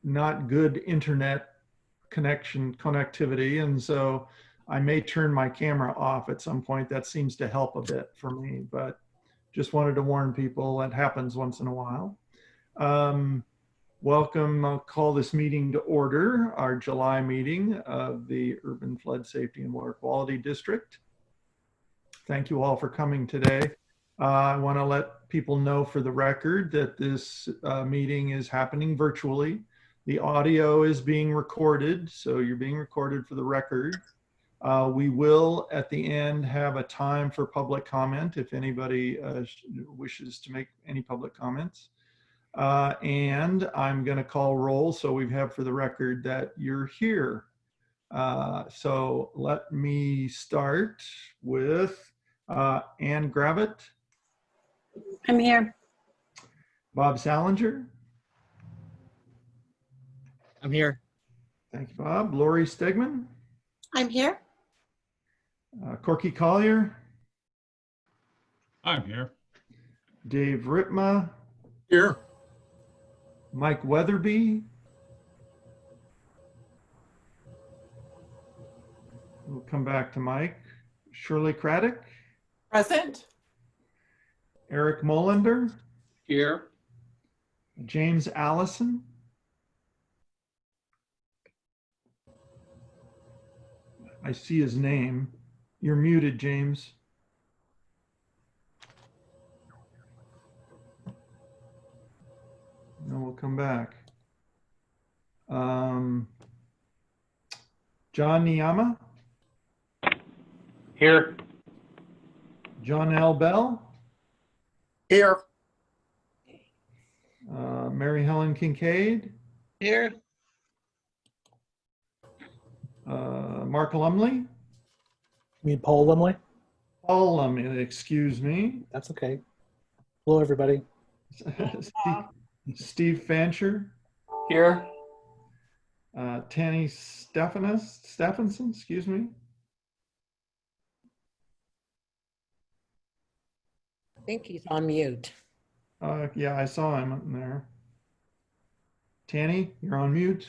not good internet connectivity, and so I may turn my camera off at some point. That seems to help a bit for me, but just wanted to warn people that happens once in a while. Welcome. I'll call this meeting to order, our July meeting of the Urban Flood Safety and Water Quality District. Thank you all for coming today. I want to let people know for the record that this meeting is happening virtually. The audio is being recorded, so you're being recorded for the record. We will, at the end, have a time for public comment if anybody wishes to make any public comments. And I'm going to call roll, so we have for the record that you're here. So let me start with Ann Gravitt. I'm here. Bob Salinger. I'm here. Thank you, Bob. Lori Stegman. I'm here. Corky Collier. I'm here. Dave Ritma. Here. Mike Weatherby. We'll come back to Mike. Shirley Craddock. Present. Eric Molander. Here. James Allison. I see his name. You're muted, James. No, we'll come back. John Niyama. Here. John L. Bell. Here. Mary Helen Kincaid. Here. Mark Lumley. You mean Paul Lumley? Paul Lumley, excuse me. That's okay. Hello, everybody. Steve Fancher. Here. Tanny Stephenson, excuse me. I think he's on mute. Yeah, I saw him up there. Tanny, you're on mute.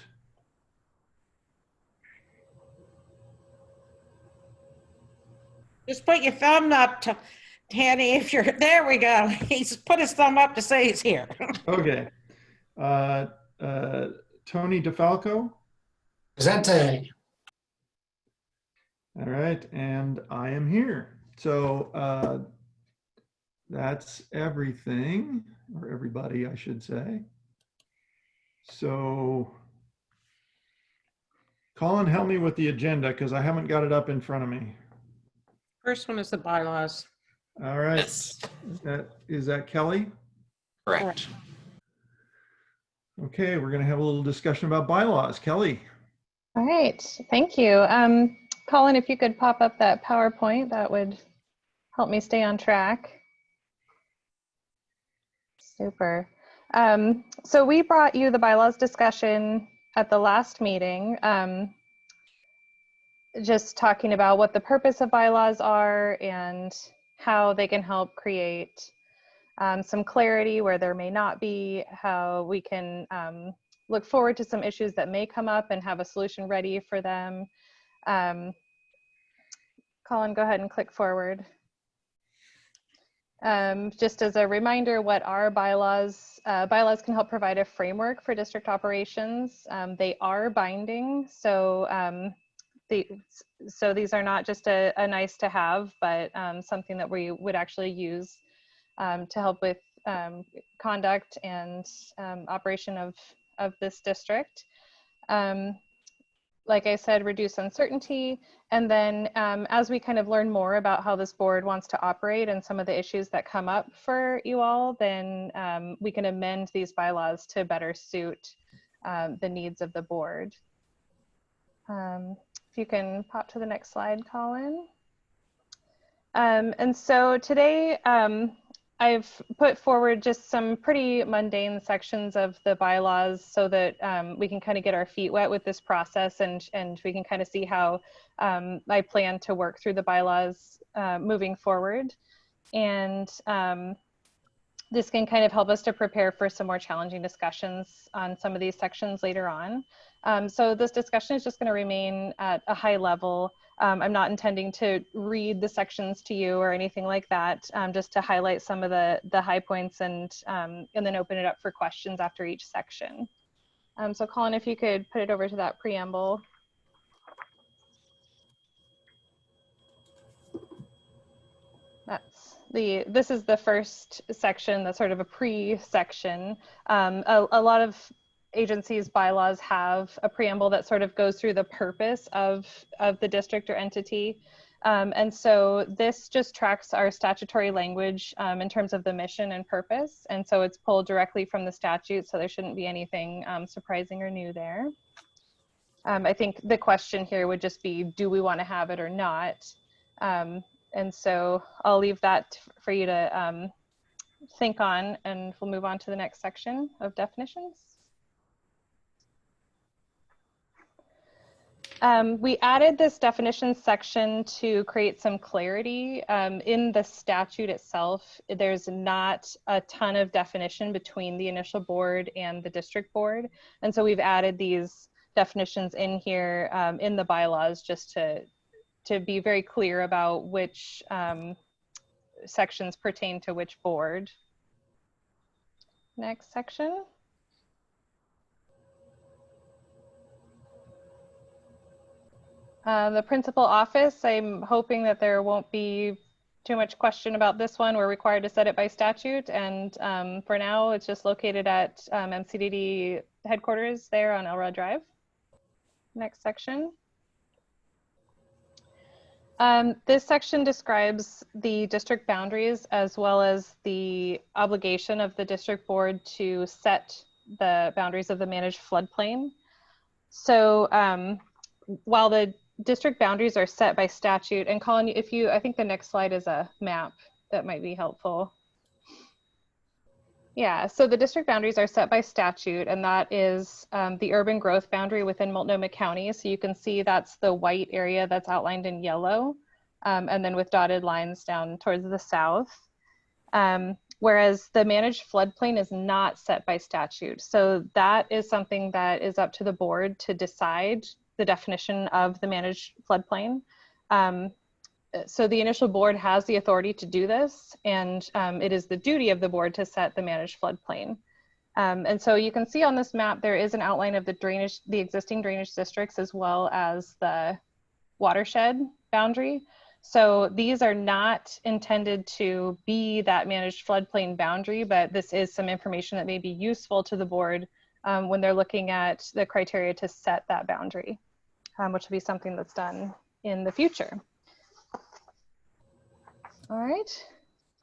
Just put your thumb up to Tanny if you're, there we go. He's put his thumb up to say he's here. Okay. Tony DeFalco. Presente. All right, and I am here. So that's everything, or everybody, I should say. So Colin, help me with the agenda because I haven't got it up in front of me. First one is the bylaws. All right. Yes. Is that Kelly? Correct. Okay, we're going to have a little discussion about bylaws. Kelly. All right, thank you. Colin, if you could pop up that PowerPoint, that would help me stay on track. Super. So we brought you the bylaws discussion at the last meeting, just talking about what the purpose of bylaws are and how they can help create some clarity where there may not be, how we can look forward to some issues that may come up and have a solution ready for them. Colin, go ahead and click forward. Just as a reminder, what are bylaws? Bylaws can help provide a framework for district operations. They are binding, so these are not just a nice to have, but something that we would actually use to help with conduct and operation of this district. Like I said, reduce uncertainty. And then as we kind of learn more about how this board wants to operate and some of the issues that come up for you all, then we can amend these bylaws to better suit the needs of the board. If you can pop to the next slide, Colin. And so today, I've put forward just some pretty mundane sections of the bylaws so that we can kind of get our feet wet with this process, and we can kind of see how I plan to work through the bylaws moving forward. And this can kind of help us to prepare for some more challenging discussions on some of these sections later on. So this discussion is just going to remain at a high level. I'm not intending to read the sections to you or anything like that, just to highlight some of the high points and then open it up for questions after each section. So Colin, if you could put it over to that preamble. This is the first section, that's sort of a pre-section. A lot of agencies' bylaws have a preamble that sort of goes through the purpose of the district or entity. And so this just tracks our statutory language in terms of the mission and purpose. And so it's pulled directly from the statute, so there shouldn't be anything surprising or new there. I think the question here would just be, do we want to have it or not? And so I'll leave that for you to think on, and we'll move on to the next section of definitions. We added this definition section to create some clarity. In the statute itself, there's not a ton of definition between the initial board and the district board. And so we've added these definitions in here in the bylaws just to be very clear about which sections pertain to which board. Next section. The principal office, I'm hoping that there won't be too much question about this one. We're required to set it by statute, and for now it's just located at MCDD headquarters there on Elrod Drive. Next section. This section describes the district boundaries as well as the obligation of the district board to set the boundaries of the managed floodplain. So while the district boundaries are set by statute, and Colin, if you, I think the next slide is a map that might be helpful. Yeah, so the district boundaries are set by statute, and that is the urban growth boundary within Multnomah County. So you can see that's the white area that's outlined in yellow, and then with dotted lines down towards the south. Whereas the managed floodplain is not set by statute. So that is something that is up to the board to decide the definition of the managed floodplain. So the initial board has the authority to do this, and it is the duty of the board to set the managed floodplain. And so you can see on this map, there is an outline of the existing drainage districts as well as the watershed boundary. So these are not intended to be that managed floodplain boundary, but this is some information that may be useful to the board when they're looking at the criteria to set that boundary, which will be something that's done in the future. All right.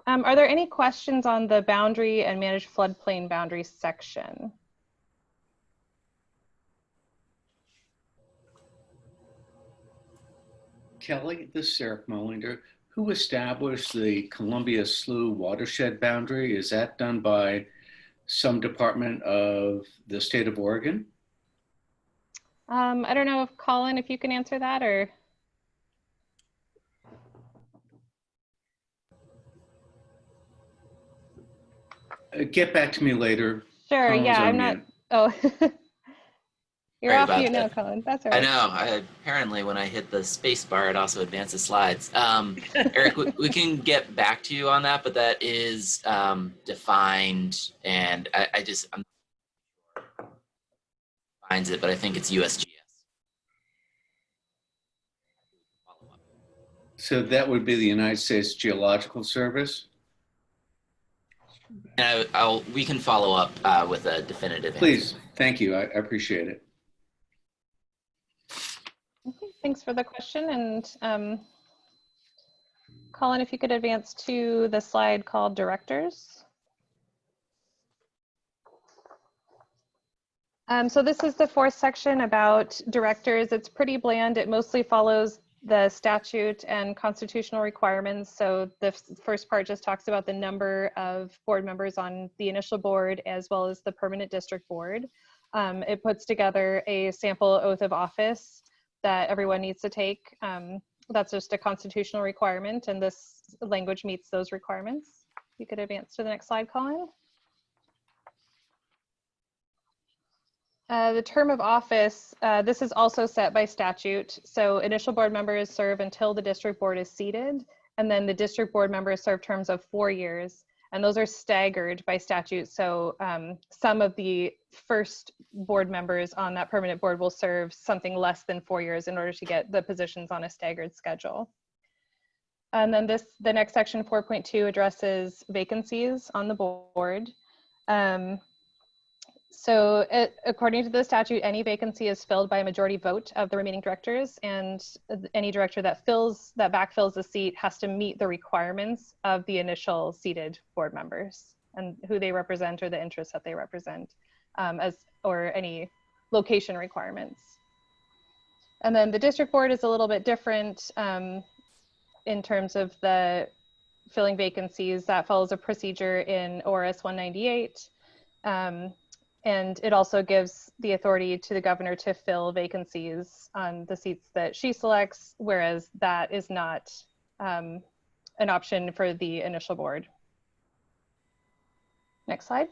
Are there any questions on the boundary and managed floodplain boundary section? Kelly, this is Eric Molinder. Who established the Columbia Slough watershed boundary? Is that done by some department of the state of Oregon? I don't know if Colin, if you can answer that, or. Get back to me later. Sure, Colin's yeah, on I'm not, mute. oh. You're Sorry off about mute now, that. Colin, that's all right. I know, apparently when I hit the space bar, it also advances slides. Eric, we can get back to you on that, but that is defined, and I'm not sure defines it, but I think it's USGS. So that would be the United States Geological Service? And we can follow up with a definitive Please, answer. thank you. I appreciate it. Okay, thanks for the question. And Colin, if you could advance to the slide called Directors. So this is the fourth section about directors. It's pretty bland. It mostly follows the statute and constitutional requirements. So the first part just talks about the number of board members on the initial board as well as the permanent district board. It puts together a sample oath of office that everyone needs to take. That's just a constitutional requirement, and this language meets those requirements. You could advance to the next slide, Colin. The term of office, this is also set by statute. So initial board members serve until the district board is seated, and then the district board members serve terms of 4 years, and those are staggered by statute. So some of the first board members on that permanent board will serve something less than 4 years in order to get the positions on a staggered schedule. And then the next section, 4.2, addresses vacancies on the board. So according to the statute, any vacancy is filled by a majority vote of the remaining directors, and any director that backfills the seat has to meet the requirements of the initial seated board members and who they represent or the interests that they represent, or any location requirements. And then the district board is a little bit different in terms of the filling vacancies. That follows a procedure in ORS 198. And it also gives the authority to the governor to fill vacancies on the seats that she selects, whereas that is not an option for the initial board. Next slide.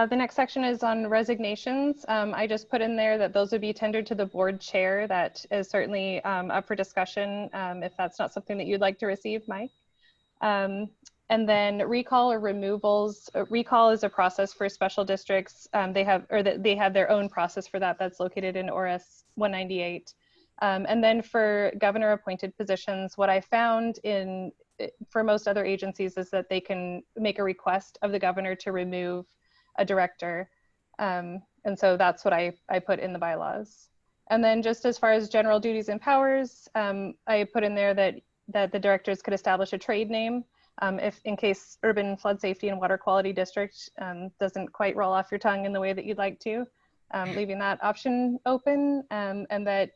The next section is on resignations. I just put in there that those would be tendered to the board chair. That is certainly up for discussion if that's not something that you'd like to receive, Mike. And then recall or removals. Recall is a process for special districts. They have their own process for that. That's located in ORS 198. And then for governor appointed positions, what I found for most other agencies is that they can make a request of the governor to remove a director. And so that's what I put in the bylaws. And then just as far as general duties and powers, I put in there that the directors could establish a trade name if in case Urban Flood Safety and Water Quality District doesn't quite roll off your tongue in the way that you'd like to, leaving that option open, and that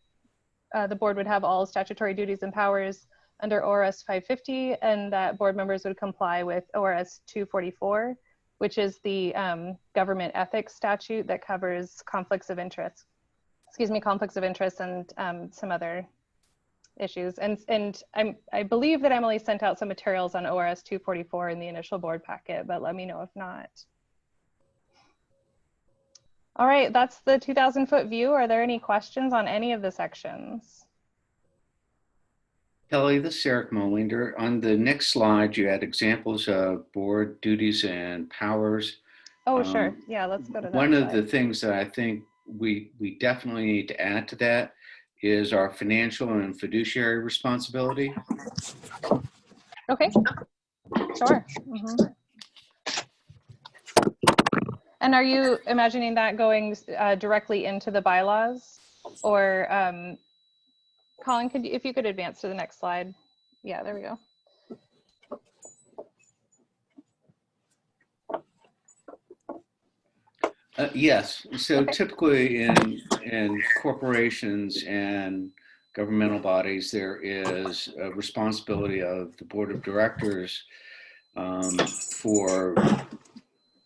the board would have all statutory duties and powers under ORS 550, and that board members would comply with ORS 244, which is the government ethics statute that covers conflicts of interest. Conflicts of interest and some other issues. And I believe that Emily sent out some materials on ORS 244 in the initial board packet, but let me know if not. All right, that's the 2,000-foot view. Are there any questions on any of the sections? Kelly, this is Eric Molinder. On the next slide, you had examples of board duties and powers. Oh, sure. Yeah, let's go to that One slide. of the things that I think we definitely need to add to that is our financial and fiduciary responsibility. Okay, sure. And are you imagining that going directly into the bylaws, or Colin, if you could advance to the next slide. Yeah, there we go. Yes. So Okay. typically in corporations and governmental bodies, there is a responsibility of the board of directors for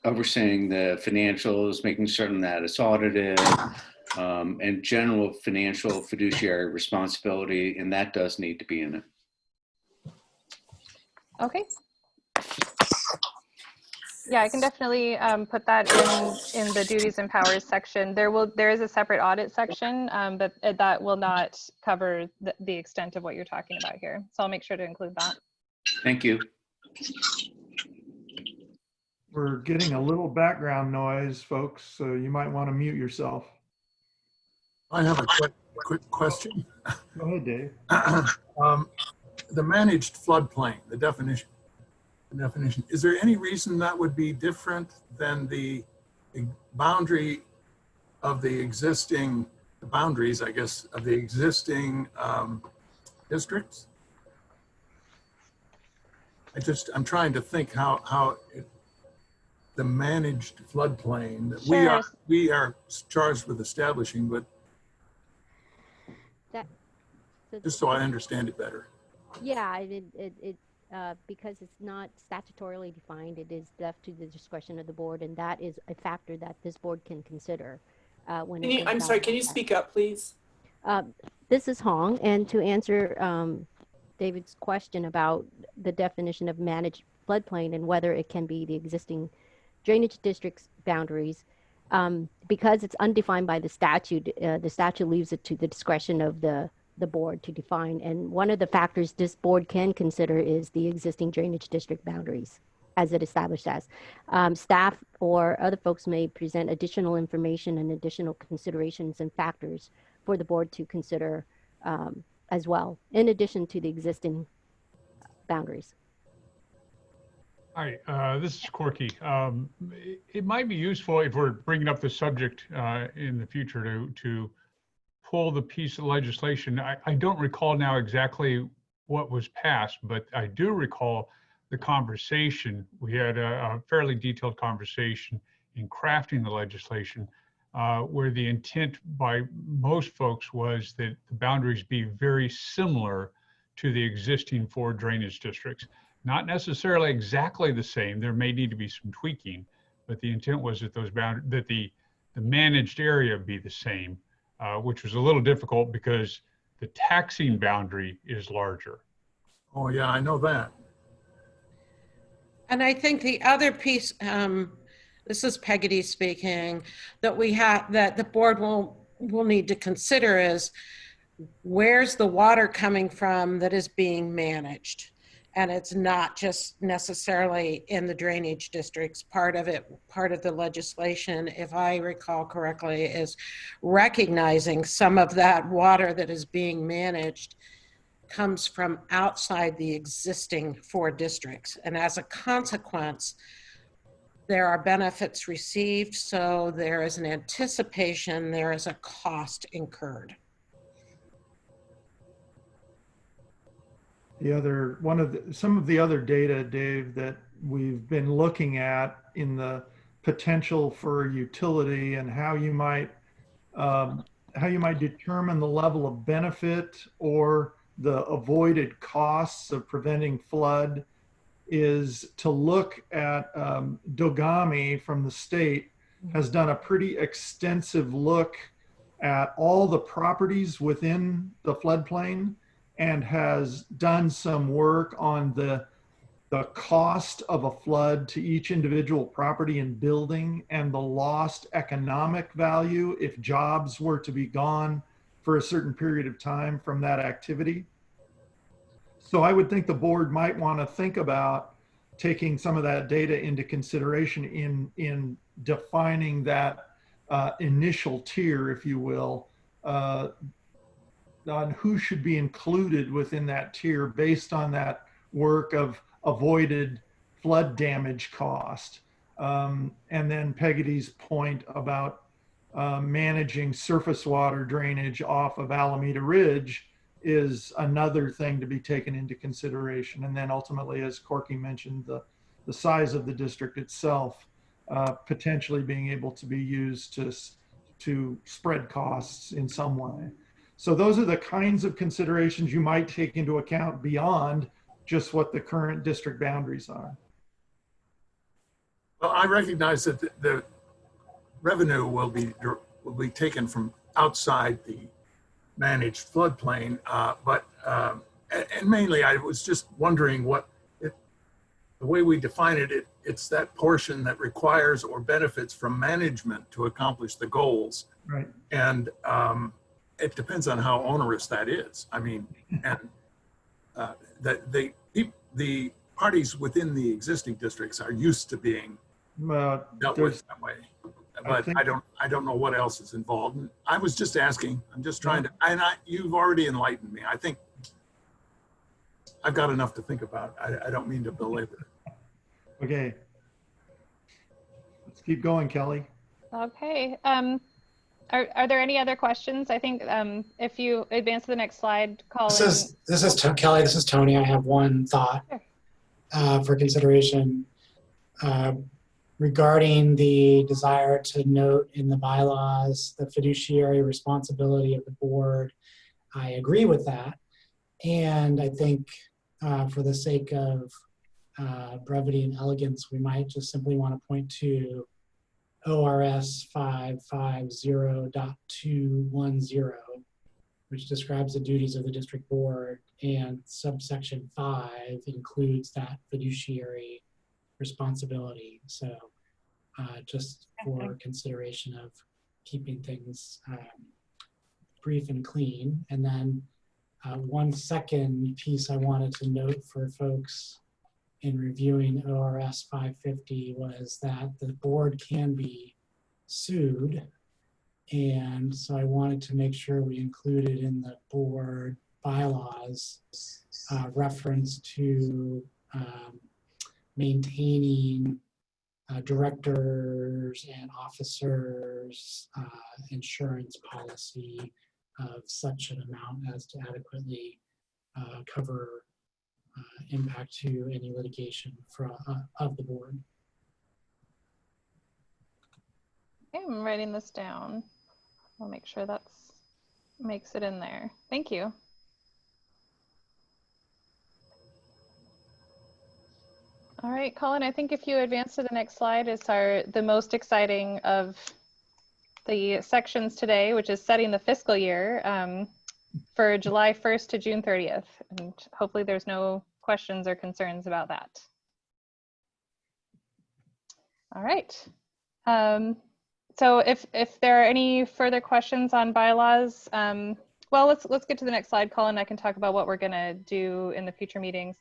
overseeing the financials, making certain that it's audited, and general financial fiduciary responsibility, and that does need to be in it. Okay. Yeah, I can definitely put that in the duties and powers section. There is a separate audit section, but that will not cover the extent of what you're talking about here. So I'll make sure to include that. Thank you. We're getting a little background noise, folks, so you might want to mute yourself. I have a quick question. Go ahead, Dave. The managed floodplain, the definition, is there any reason that would be different than the boundary of the existing, the boundaries, I guess, of the existing districts? I'm trying to think how the managed floodplain that Sure. we are charged with establishing, but just so I understand it better. Yeah, because it's not statutorily defined, it is left to the discretion of the board, and that is a factor that this board can consider when I'm sorry, can you speak up, please? The This is Hong, and to answer David's question about the definition of managed floodplain and whether it can be the existing drainage district's boundaries, because it's undefined by the statute leaves it to the discretion of the board to define. And one of the factors this board can consider is the existing drainage district boundaries as it established as. Staff or other folks may present additional information and additional considerations and factors for the board to consider as well, in addition to the existing boundaries. Hi, this is Corky. It might be useful if we're bringing up the subject in the future to pull the piece of legislation. I don't recall now exactly what was passed, but I do recall the conversation. We had a fairly detailed conversation in crafting the legislation where the intent by most folks was that the boundaries be very similar to the existing 4 drainage districts. Not necessarily exactly the same. There may need to be some tweaking, but the intent was that the managed area be the same, which was a little difficult because the taxing boundary is larger. Oh yeah, I know that. And I think the other piece, this is Peggy speaking, that the board will need to consider is where's the water coming from that is being managed? And it's not just necessarily in the drainage districts. Part of the legislation, if I recall correctly, is recognizing some of that water that is being managed comes from outside the existing 4 districts. And as a consequence, there are benefits received, so there is an anticipation, there is a cost incurred. Some of the other data, Dave, that we've been looking at in the potential for utility and how you might determine the level of benefit or the avoided costs of preventing flood is to look at Dogami from the state has done a pretty extensive look at all the properties within the floodplain and has done some work on the cost of a flood to each individual property and building and the lost economic value if jobs were to be gone for a certain period of time from that activity. So I would think the board might want to think about taking some of that data into consideration in defining that initial tier, if you will, on who should be included within that tier based on that work of avoided flood damage cost. And then Peggy's point about managing surface water drainage off of Alameda Ridge is another thing to be taken into consideration. And then ultimately, as Corky mentioned, the size of the district itself potentially being able to be used to spread costs in some way. So those are the kinds of considerations you might take into account beyond just what the current district boundaries are. Well, I recognize that the revenue will be taken from outside the managed floodplain, and mainly I was just wondering the way we define it, it's that portion that requires or benefits from management to accomplish the goals. Right. And it depends on how onerous that is. I mean, and the parties within the existing districts are used to being dealt with that way. But I don't know what else is involved. And I was just asking. I'm just trying to. You've already enlightened me. I think I've got enough to think about. I don't mean to belabor it. Okay. Let's keep going, Kelly. Okay. Are there any other questions? I think if you advance to the next slide, Colin. This is Kelly. This is Tony. I have one thought for consideration regarding the desire to note in the bylaws the fiduciary responsibility of the board. I agree with that, and I think for the sake of brevity and elegance, we might just simply want to point to ORS 550.210, which describes the duties of the district board, and subsection 5 includes that fiduciary responsibility. So just for consideration of keeping things brief and clean. And then one second piece I wanted to note for folks in reviewing ORS 550 was that the board can be sued. And so I wanted to make sure we included in the board bylaws reference to maintaining directors and officers insurance policy of such an amount as to adequately cover impact to any litigation of the board. Okay, I'm writing this down. I'll make sure that's makes it in there. Thank you. All right, Colin, I think if you advance to the next slide is the most exciting of the sections today, which is setting the fiscal year for July 1st to June 30th. And hopefully there's no questions or concerns about that. All right. So if there are any further questions on bylaws, well, let's get to the next slide, Colin. I can talk about what we're gonna do in the future meetings.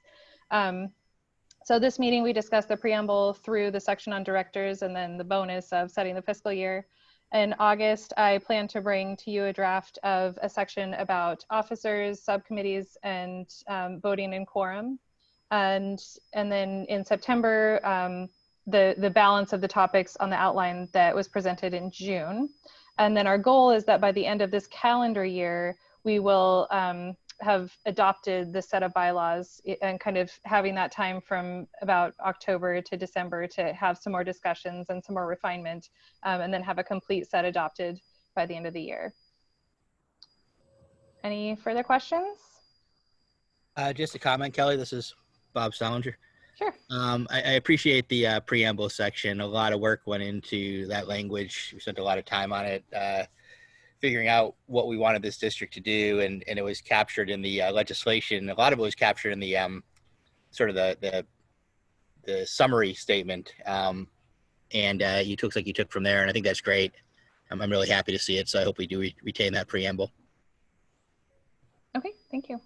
So this meeting, we discussed the preamble through the section on directors and then the bonus of setting the fiscal year. In August, I plan to bring to you a draft of a section about officers, subcommittees, and voting in quorum. And then in September, the balance of the topics on the outline that was presented in June. And then our goal is that by the end of this calendar year, we will have adopted the set of bylaws and kind of having that time from about October to December to have some more discussions and some more refinement, and then have a complete set adopted by the end of the year. Any further questions? Just a comment, Kelly. This is Bob Salinger. Sure. I appreciate the preamble section. A lot of work went into that language. We spent a lot of time on it, figuring out what we wanted this district to do, and it was captured in the legislation. A lot of it was captured in the sort of the summary statement, and you took like you took from there, and I think that's great. I'm really happy to see it, so I hope we do retain that preamble. Okay, thank you.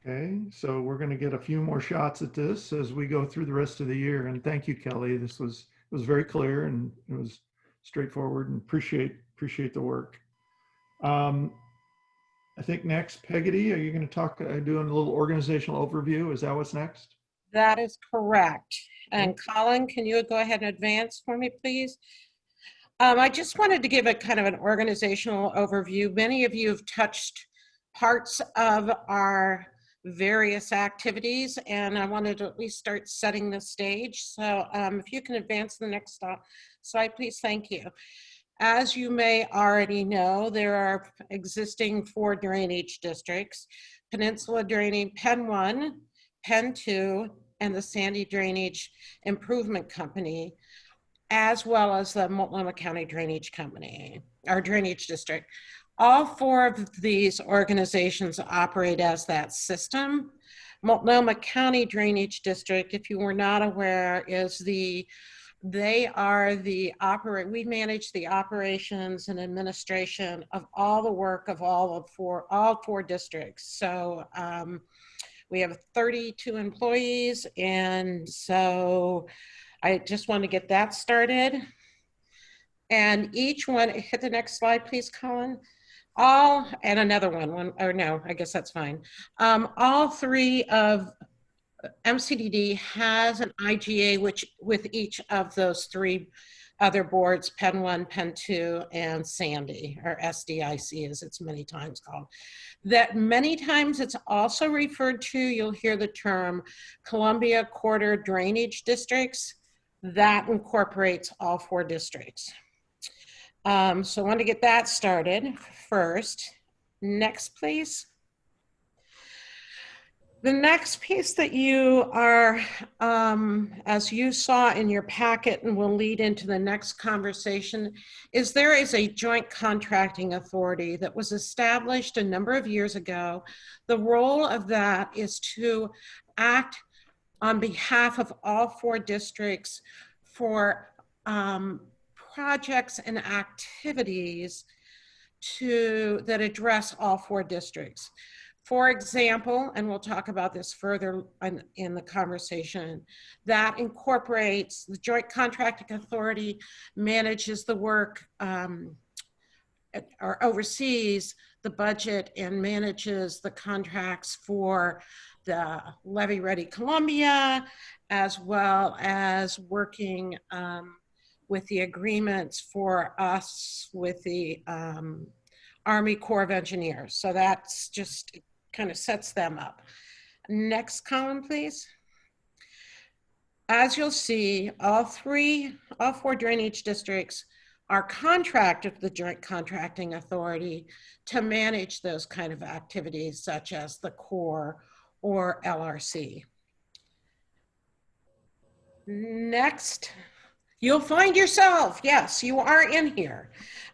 Okay, so we're going to get a few more shots at this as we go through the rest of the year. And thank you, Kelly. This was very clear and it was straightforward, and appreciate the work. I think next, Peggotty, are you going to talk, doing a little organizational overview? Is that what's next? That is correct. And Colin, can you go ahead and advance for me, please? I just wanted to give a kind of an organizational overview. Many of you have touched parts of our various activities, and I wanted to at least start setting the stage. So if you can advance to the next slide, please. Thank you. As you may already know, there are existing 4 drainage districts: Peninsula Draining, Penn 1, Penn 2, and the Sandy Drainage Improvement Company, as well as the Multnomah County Drainage Company, our drainage district. All 4 of these organizations operate as that system. Multnomah County Drainage District, if you were not aware, is we manage the operations and administration of all the work of all 4 districts. So we have 32 employees, and so I just want to get that started. And each one, hit the next slide, please, Colin. And another one, or no, I guess that's fine. All 3 of MCDD has an IGA, which with each of those 3 other boards, Penn 1, Penn 2, and Sandy, or SDIC as it's many times called. That many times it's also referred to, you'll hear the term Columbia Quarter Drainage Districts. That incorporates all 4 districts. So I want to get that started first. Next, please. The next piece that you are, as you saw in your packet and will lead into the next conversation, is there is a joint contracting authority that was established a number of years ago. The role of that is to act on behalf of all 4 districts for projects and activities that address all 4 districts. For example, and we'll talk about this further in the conversation, that incorporates the Joint Contracting Authority manages the work or oversees the budget and manages the contracts for the Levy Ready Columbia, as well as working with the agreements for us with the Army Corps of Engineers. So that's just kind of sets them up. Next column, please. As you'll see, all 4 drainage districts are contracted with the Joint Contracting Authority to manage those kind of activities, such as the Corps or LRC. Next, you'll find yourself, yes, you are in here.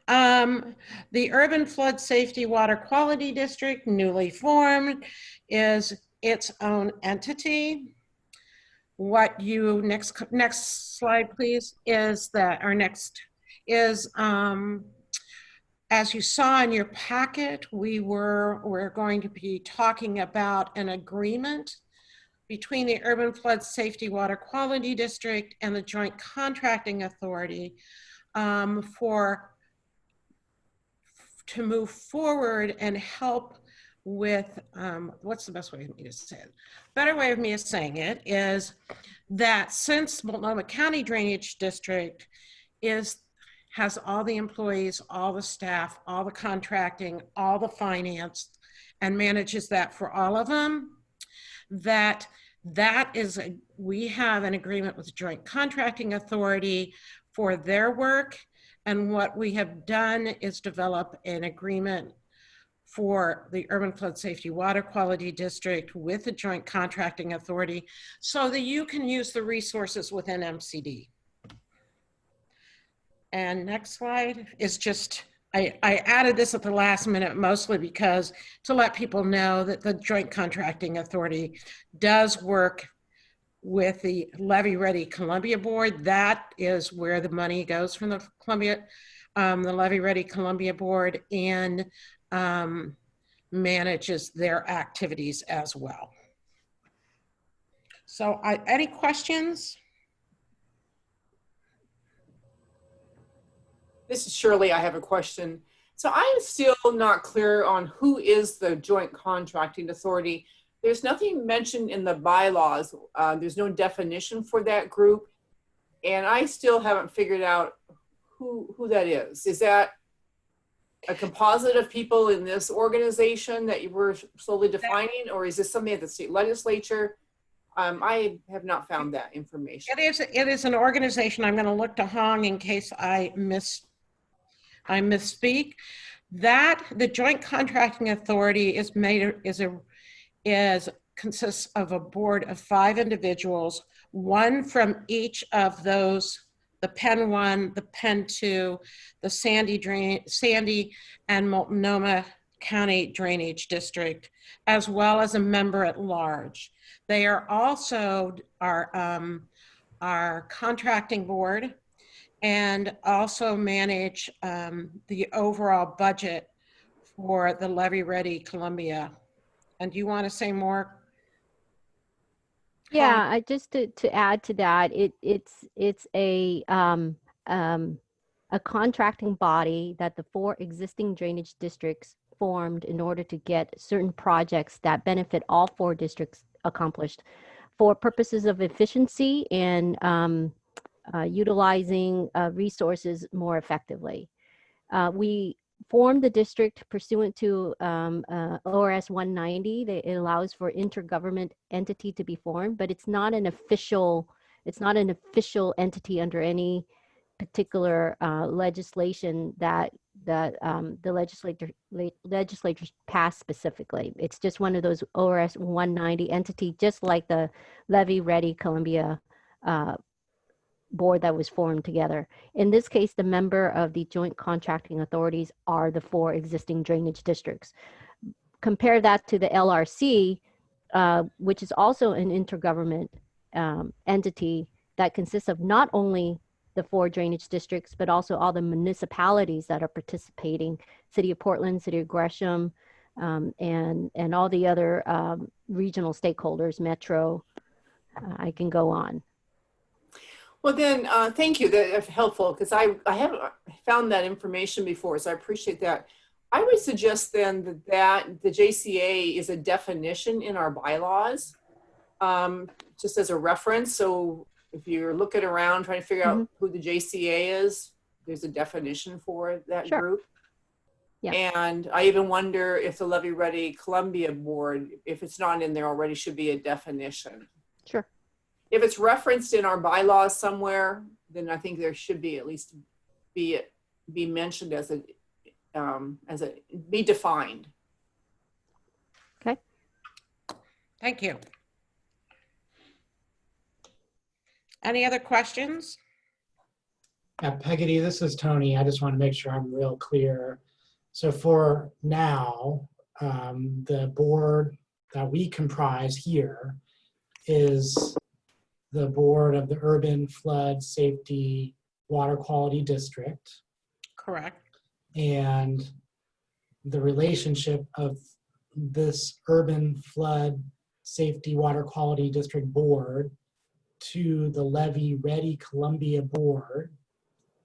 The Urban Flood Safety Water Quality District, newly formed, is its own entity. What you, next slide please, is that, our next is, as you saw in your packet, we're going to be talking about an agreement between the Urban Flood Safety Water Quality District and the Joint Contracting Authority to move forward and help with, what's the best way of me to say it? Better way of me of saying it is that since Multnomah County Drainage District has all the employees, all the staff, all the contracting, all the finance, and manages that for all of them, we have an agreement with the Joint Contracting Authority for their work. And what we have done is develop an agreement for the Urban Flood Safety Water Quality District with the Joint Contracting Authority so that you can use the resources within MCD. And next slide is just, I added this at the last minute mostly because to let people know that the Joint Contracting Authority does work with the Levy Ready Columbia Board. That is where the money goes from the Levy Ready Columbia Board, and manages their activities as well. So any questions? This is Shirley. I have a question. So I'm still not clear on who is the Joint Contracting Authority. There's nothing mentioned in the bylaws. There's no definition for that group. And I still haven't figured out who that is. Is that a composite of people in this organization that you were slowly defining, or is this something at the state legislature? I have not found that information. It is an organization. I'm going to look to Hong in case I misspeak. That the Joint Contracting Authority consists of a board of 5 individuals, one from each of those, the Penn 1, the Penn 2, the Sandy and Multnomah County Drainage District, as well as a member at large. They are also our contracting board and also manage the overall budget for the Levy Ready Columbia. And do you want to say more? Yeah, just to add to that, it's a contracting body that the 4 existing drainage districts formed in order to get certain projects that benefit all 4 districts accomplished for purposes of efficiency and utilizing resources more effectively. We formed the district pursuant to ORS 190. It allows for intergovernment entity to be formed, but it's not an official entity under any particular legislation that the legislatures passed specifically. It's just one of those ORS 190 entity, just like the Levy-Ready Columbia board that was formed together. In this case, the member of the joint contracting authorities are the 4 existing drainage districts. Compare that to the LRC, which is also an intergovernment entity that consists of not only the 4 drainage districts, but also all the municipalities that are participating, City of Portland, City of Gresham, and all the other regional stakeholders, Metro. I can go on. Well, then, thank you. That's helpful because I haven't found that information before, so I appreciate that. I would suggest then that the JCA is a definition in our bylaws, just as a reference. So if you're looking around trying to figure out who the JCA is, there's a definition for that group. Yeah. And I even wonder if the Levy-Ready Columbia board, if it's not in there already, should be a definition. Sure. If it's referenced in our bylaws somewhere, then I think there should be at least be mentioned as a be defined. Okay. Thank you. Any other questions? Yeah, Peggy, this is Tony. I just want to make sure I'm real clear. So for now, the board that we comprise here is the board of the Urban Flood Safety Water Quality District. Correct. And the relationship of this Urban Flood Safety Water Quality District board to the Levy-Ready Columbia board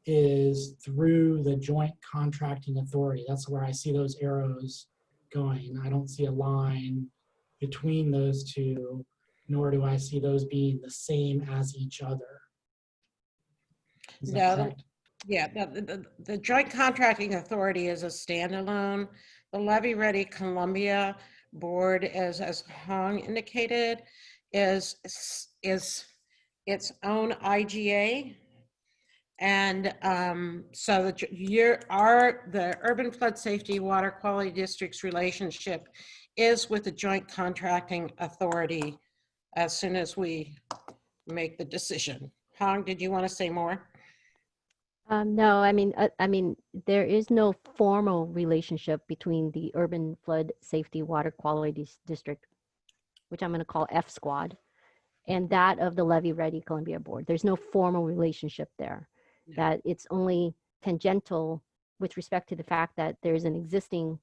is through the Joint Contracting Authority. That's where I see those arrows going. I don't see a line between those two, nor do I see those being the same as each other. Is that correct? Yeah, the Joint Contracting Authority is a standalone. The Levy-Ready Columbia board, as Hong indicated, is its own IGA. And so the Urban Flood Safety Water Quality District's relationship is with the Joint Contracting Authority as soon as we make the decision. Hong, did you want to say more? No, I mean, there is no formal relationship between the Urban Flood Safety Water Quality District, which I'm going to call F Squad, and that of the Levy-Ready Columbia board. There's no formal relationship there. That it's only tangential with respect to the fact that there's an existing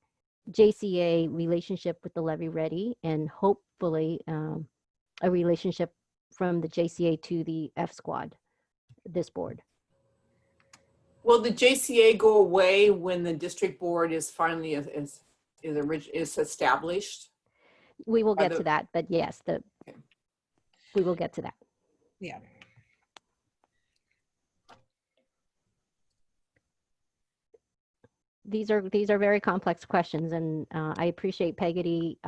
JCA relationship with the Levy-Ready, and hopefully a relationship from the JCA to the F Squad, this board. Will the JCA go away when the district board is finally is established? We will get to that, but yes, we will get to that. Yeah. These are very complex questions, and I appreciate Peggy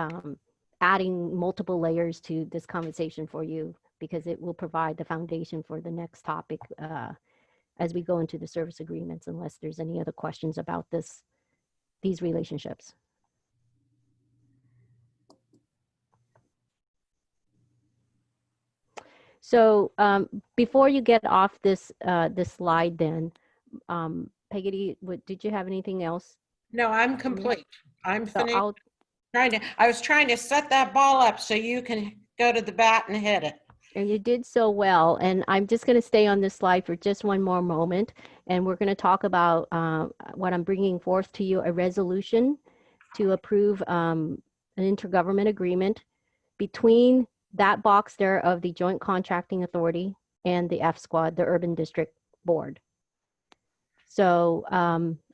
adding multiple layers to this conversation for you, because it will provide the foundation for the next topic as we go into the service agreements, unless there's any other questions about these relationships. So before you get off this slide, then Peggy, did you have anything else? No, I'm complete. I'm finished. I was trying to set that ball up so you can go to the bat and hit it. And you did so well. And I'm just going to stay on this slide for just one more moment. And we're going to talk about what I'm bringing forth to you, a resolution to approve an intergovernment agreement between that box there of the Joint Contracting Authority and the F Squad, the Urban District Board. So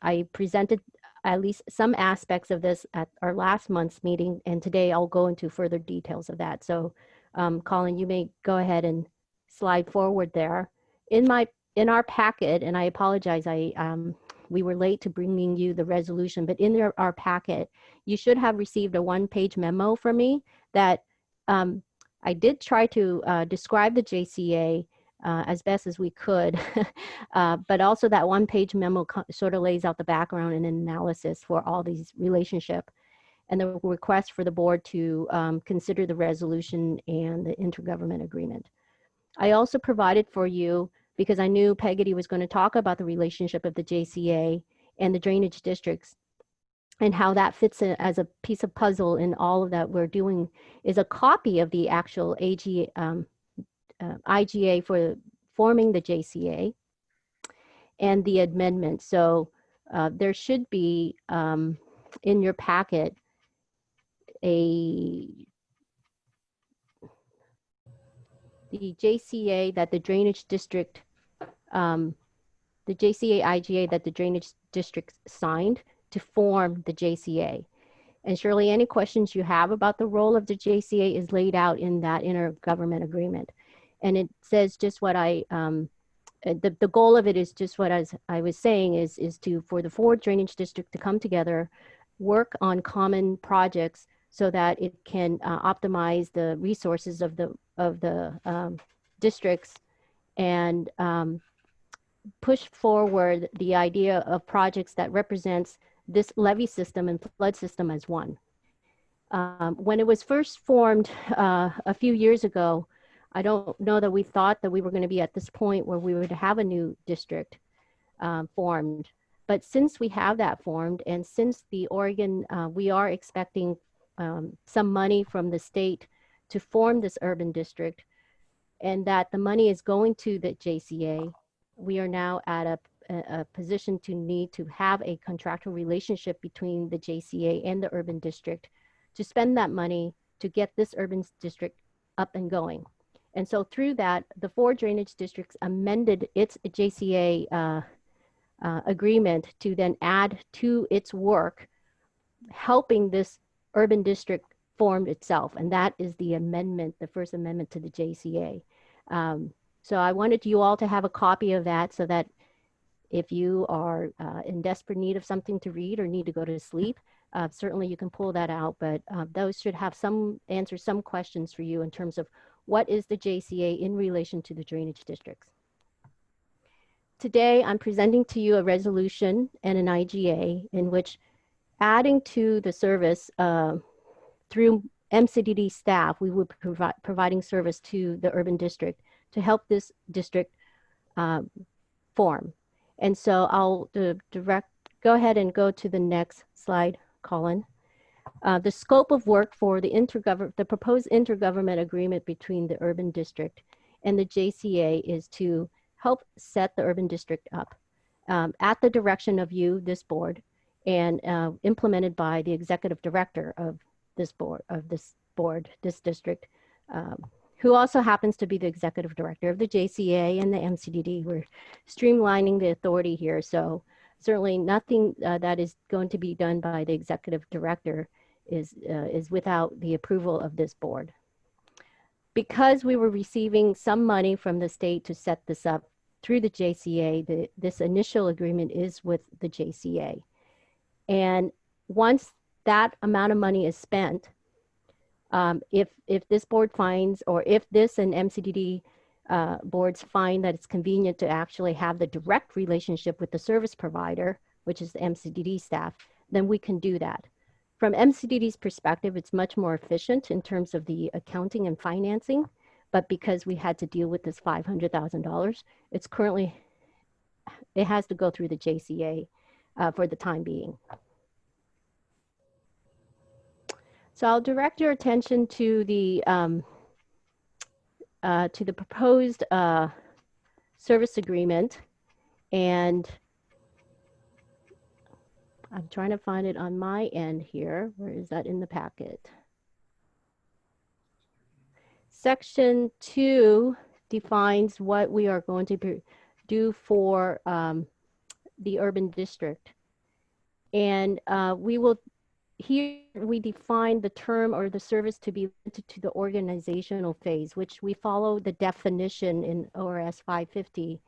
I presented at least some aspects of this at our last month's meeting, and today I'll go into further details of that. So Colin, you may go ahead and slide forward there. In our packet, and I apologize, we were late to bringing you the resolution, but in our packet, you should have received a one-page memo from me that I did try to describe the JCA as best as we could. But also that one-page memo sort of lays out the background and analysis for all these relationship, and the request for the board to consider the resolution and the intergovernment agreement. I also provided for you, because I knew Peggotty was going to talk about the relationship of the JCA and the drainage districts and how that fits in as a piece of puzzle in all of that we're doing, is a copy of the actual IGA for forming the JCA and the amendment. So there should be in your packet the JCA that the drainage district, the JCA IGA that the drainage district signed to form the JCA. And Shirley, any questions you have about the role of the JCA is laid out in that intergovernment agreement. And it says just what the goal of it is just what I was saying is for the 4 drainage district to come together, work on common projects so that it can optimize the resources of the districts and push forward the idea of projects that represents this levee system and flood system as one. When it was first formed a few years ago, I don't know that we thought that we were going to be at this point where we would have a new district formed. But since we have that formed, and since the Oregon, we are expecting some money from the state to form this urban district, and that the money is going to the JCA, we are now at a position to need to have a contractual relationship between the JCA and the urban district to spend that money to get this urban district up and going. And so through that, the 4 drainage districts amended its JCA agreement to then add to its work, helping this urban district form itself. And that is the amendment, the first amendment to the JCA. So I wanted you all to have a copy of that so that if you are in desperate need of something to read or need to go to sleep, certainly you can pull that out. But those should have answer some questions for you in terms of what is the JCA in relation to the drainage districts. Today, I'm presenting to you a resolution and an IGA in which adding to the service through MCDD staff, we will be providing service to the urban district to help this district form. And so I'll go ahead and go to the next slide, Colin. The scope of work for the proposed intergovernment agreement between the urban district and the JCA is to help set the urban district up at the direction of this board, and implemented by the executive director of this district, who also happens to be the executive director of the JCA and the MCDD. We're streamlining the authority here, so certainly nothing that is going to be done by the executive director is without the approval of this board. Because we were receiving some money from the state to set this up through the JCA, this initial agreement is with the JCA. And once that amount of money is spent, if this board finds, or if this and MCDD boards find that it's convenient to actually have the direct relationship with the service provider, which is the MCDD staff, then we can do that. From MCDD's perspective, it's much more efficient in terms of the accounting and financing, but because we had to deal with this $500,000, it has to go through the JCA for the time being. So I'll direct your attention to the proposed service agreement, and I'm trying to find it on my end here. Where is that in the packet? Section 2 defines what we are going to do for the urban district, and here we define the term or the service to be limited to the organizational phase, which we follow the definition in ORS 550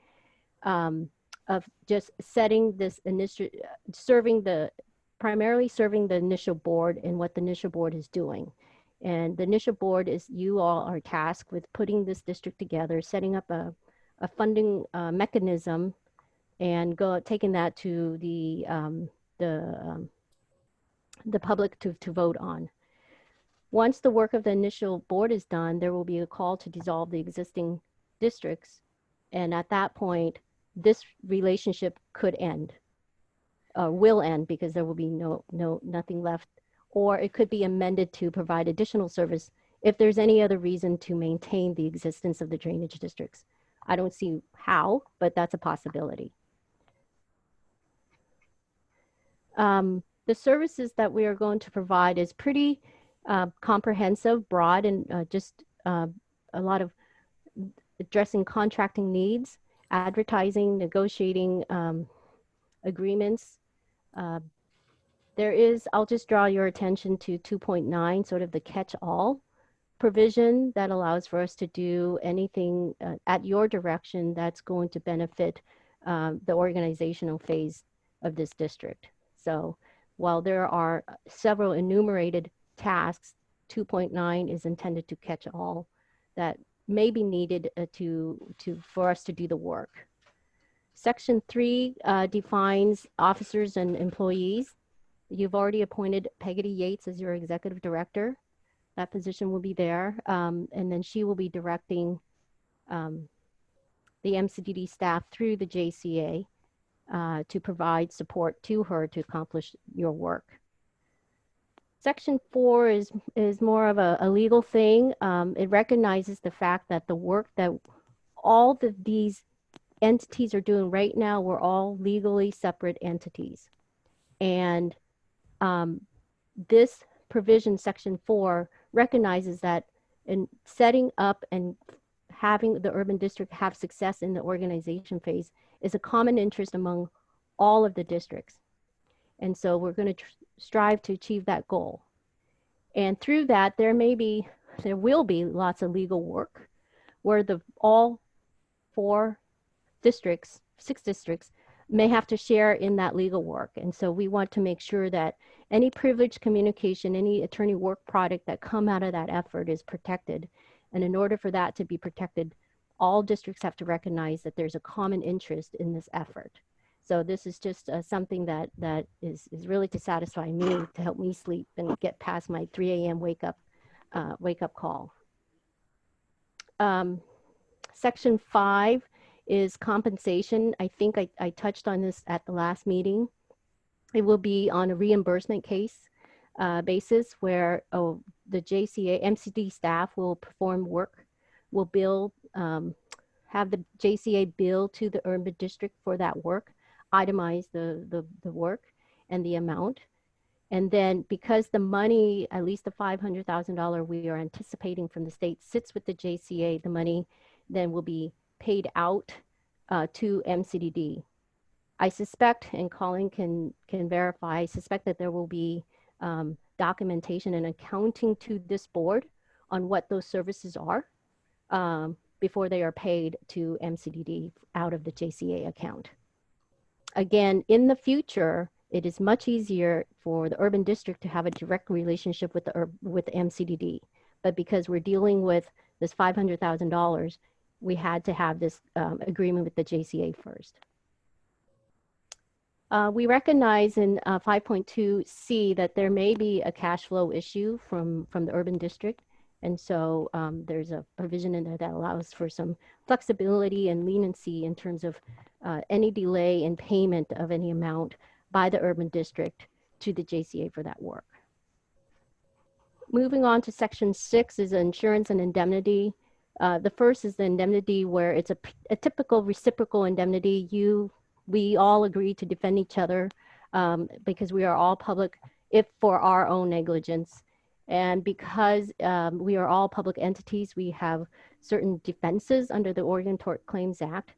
of just setting this initial, primarily serving the initial board and what the initial board is doing. And the initial board is, you all are tasked with putting this district together, setting up a a funding mechanism and taking that to the public to vote on. Once the work of the initial board is done, there will be a call to dissolve the existing districts. And at that point, this relationship could end, will end, because there will be nothing left, or it could be amended to provide additional service if there's any other reason to maintain the existence of the drainage districts. I don't see how, but that's a possibility. The services that we are going to provide is pretty comprehensive, broad, and just a lot of addressing contracting needs, advertising, negotiating agreements. I'll just draw your attention to 2.9, sort of the catch-all provision that allows for us to do anything at your direction that's going to benefit the organizational phase of this district. So while there are several enumerated tasks, 2.9 is intended to catch all that may be needed for us to do the work. Section 3 defines officers and employees. You've already appointed Peggy Yates as your executive director. That position will be there, and then she will be directing the MCDD staff through the JCA to provide support to her to accomplish your work. Section 4 is more of a legal thing. It recognizes the fact that the work that all these entities are doing right now, we're all legally separate entities. And this provision, Section 4, recognizes that in setting up and having the urban district have success in the organization phase is a common interest among all of the districts. And so we're going to strive to achieve that goal. And through that, there will be lots of legal work where all 6 districts may have to share in that legal work. And so we want to make sure that any privileged communication, any attorney work product that come out of that effort is protected. And in order for that to be protected, all districts have to recognize that there's a common interest in this effort. So this is just something that is really to satisfy me, to help me sleep and get past my 3 a.m. wake up call. Section 5 is compensation. I think I touched on this at the last meeting. It will be on a reimbursement case basis where the JCA MCD staff will perform work, will bill, have the JCA bill to the urban district for that work, itemize the work and the amount. And then because the money, at least the $500,000 we are anticipating from the state sits with the JCA, the money then will be paid out to MCDD. I suspect, and Colin can verify, I suspect that there will be documentation and accounting to this board on what those services are before they are paid to MCDD out of the JCA account. Again, in the future, it is much easier for the urban district to have a direct relationship with the MCDD. But because we're dealing with this $500,000, we had to have this agreement with the JCA first. We recognize in 5.2C that there may be a cash flow issue from the urban district. And so there's a provision in there that allows for some flexibility and leniency in terms of any delay in payment of any amount by the urban district to the JCA for that work. Moving on to section 6 is insurance and indemnity. The first is the indemnity, where it's a typical reciprocal indemnity. We all agree to defend each other because we are all public, if for our own negligence. And because we are all public entities, we have certain defenses under the Oregon Tort Claims Act,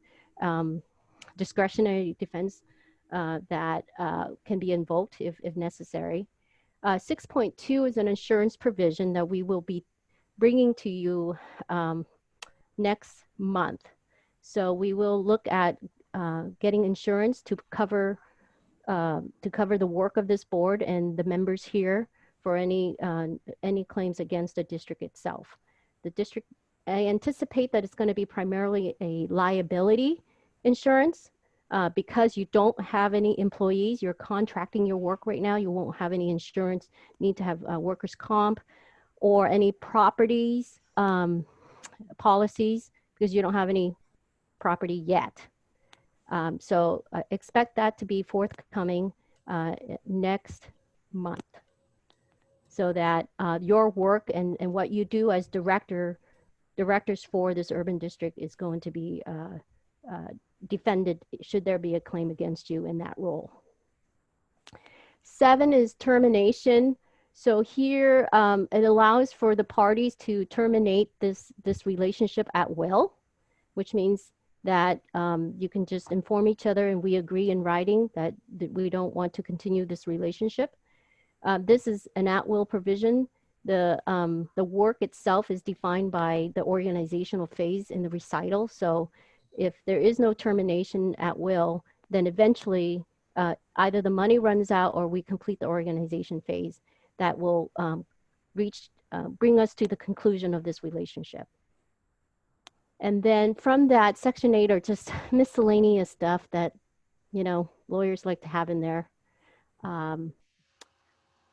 discretionary defense that can be invoked if necessary. 6.2 is an insurance provision that we will be bringing to you next month. So we will look at getting insurance to cover the work of this board and the members here for any claims against the district itself. The district I anticipate that it's going to be primarily a liability insurance because you don't have any employees. You're contracting your work right now. You won't have any insurance. You need to have workers' comp or any properties policies because you don't have any property yet. So expect that to be forthcoming next month, so that your work and what you do as directors for this urban district is going to be defended should there be a claim against you in that role. 7 is termination. So here it allows for the parties to terminate this relationship at will, which means that you can just inform each other and we agree in writing that we don't want to continue this relationship. This is an at-will provision. The work itself is defined by the organizational phase in the recital. So if there is no termination at will, then eventually either the money runs out or we complete the organization phase that will bring us to the conclusion of this relationship. And then from that, Section 8 are just miscellaneous stuff that, you know, lawyers like to have in there.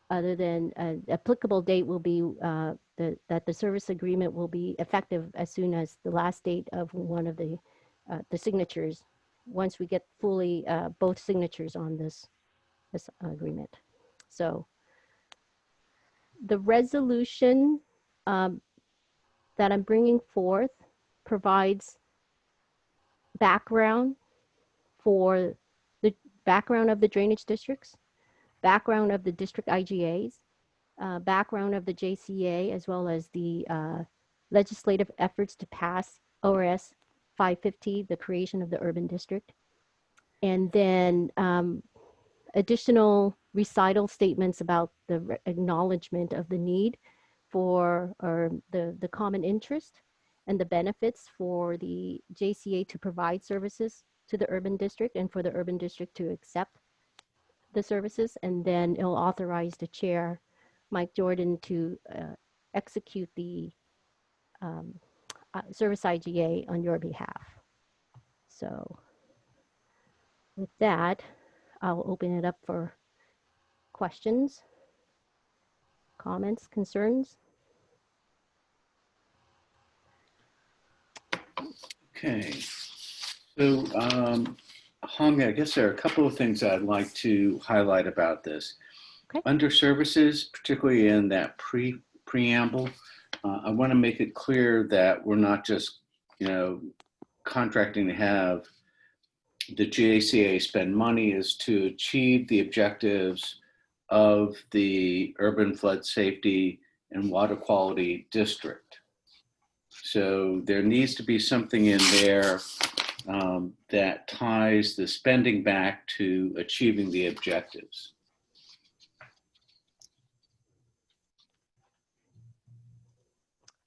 Other than applicable date will be that the service agreement will be effective as soon as the last date of one of the signatures, once we get fully both signatures on this agreement. So the resolution that I'm bringing forth provides background for the background of the drainage districts, background of the district IGAs, background of the JCA, as well as the legislative efforts to pass ORS 550, the creation of the urban district. And then additional recital statements about the acknowledgement of the need for the common interest and the benefits for the JCA to provide services to the urban district and for the urban district to accept the services. And then it'll authorize the chair, Mike Jordan, to execute the service IGA on your behalf. So with that, I'll open it up for questions, comments, concerns. Okay. So, Hong, I guess there are a couple of things I'd like to highlight about this. Okay. Under services, particularly in that preamble, I want to make it clear that we're not just, you know, contracting to have the JCA spend money is to achieve the objectives of the urban flood safety and water quality district. So there needs to be something in there that ties the spending back to achieving the objectives.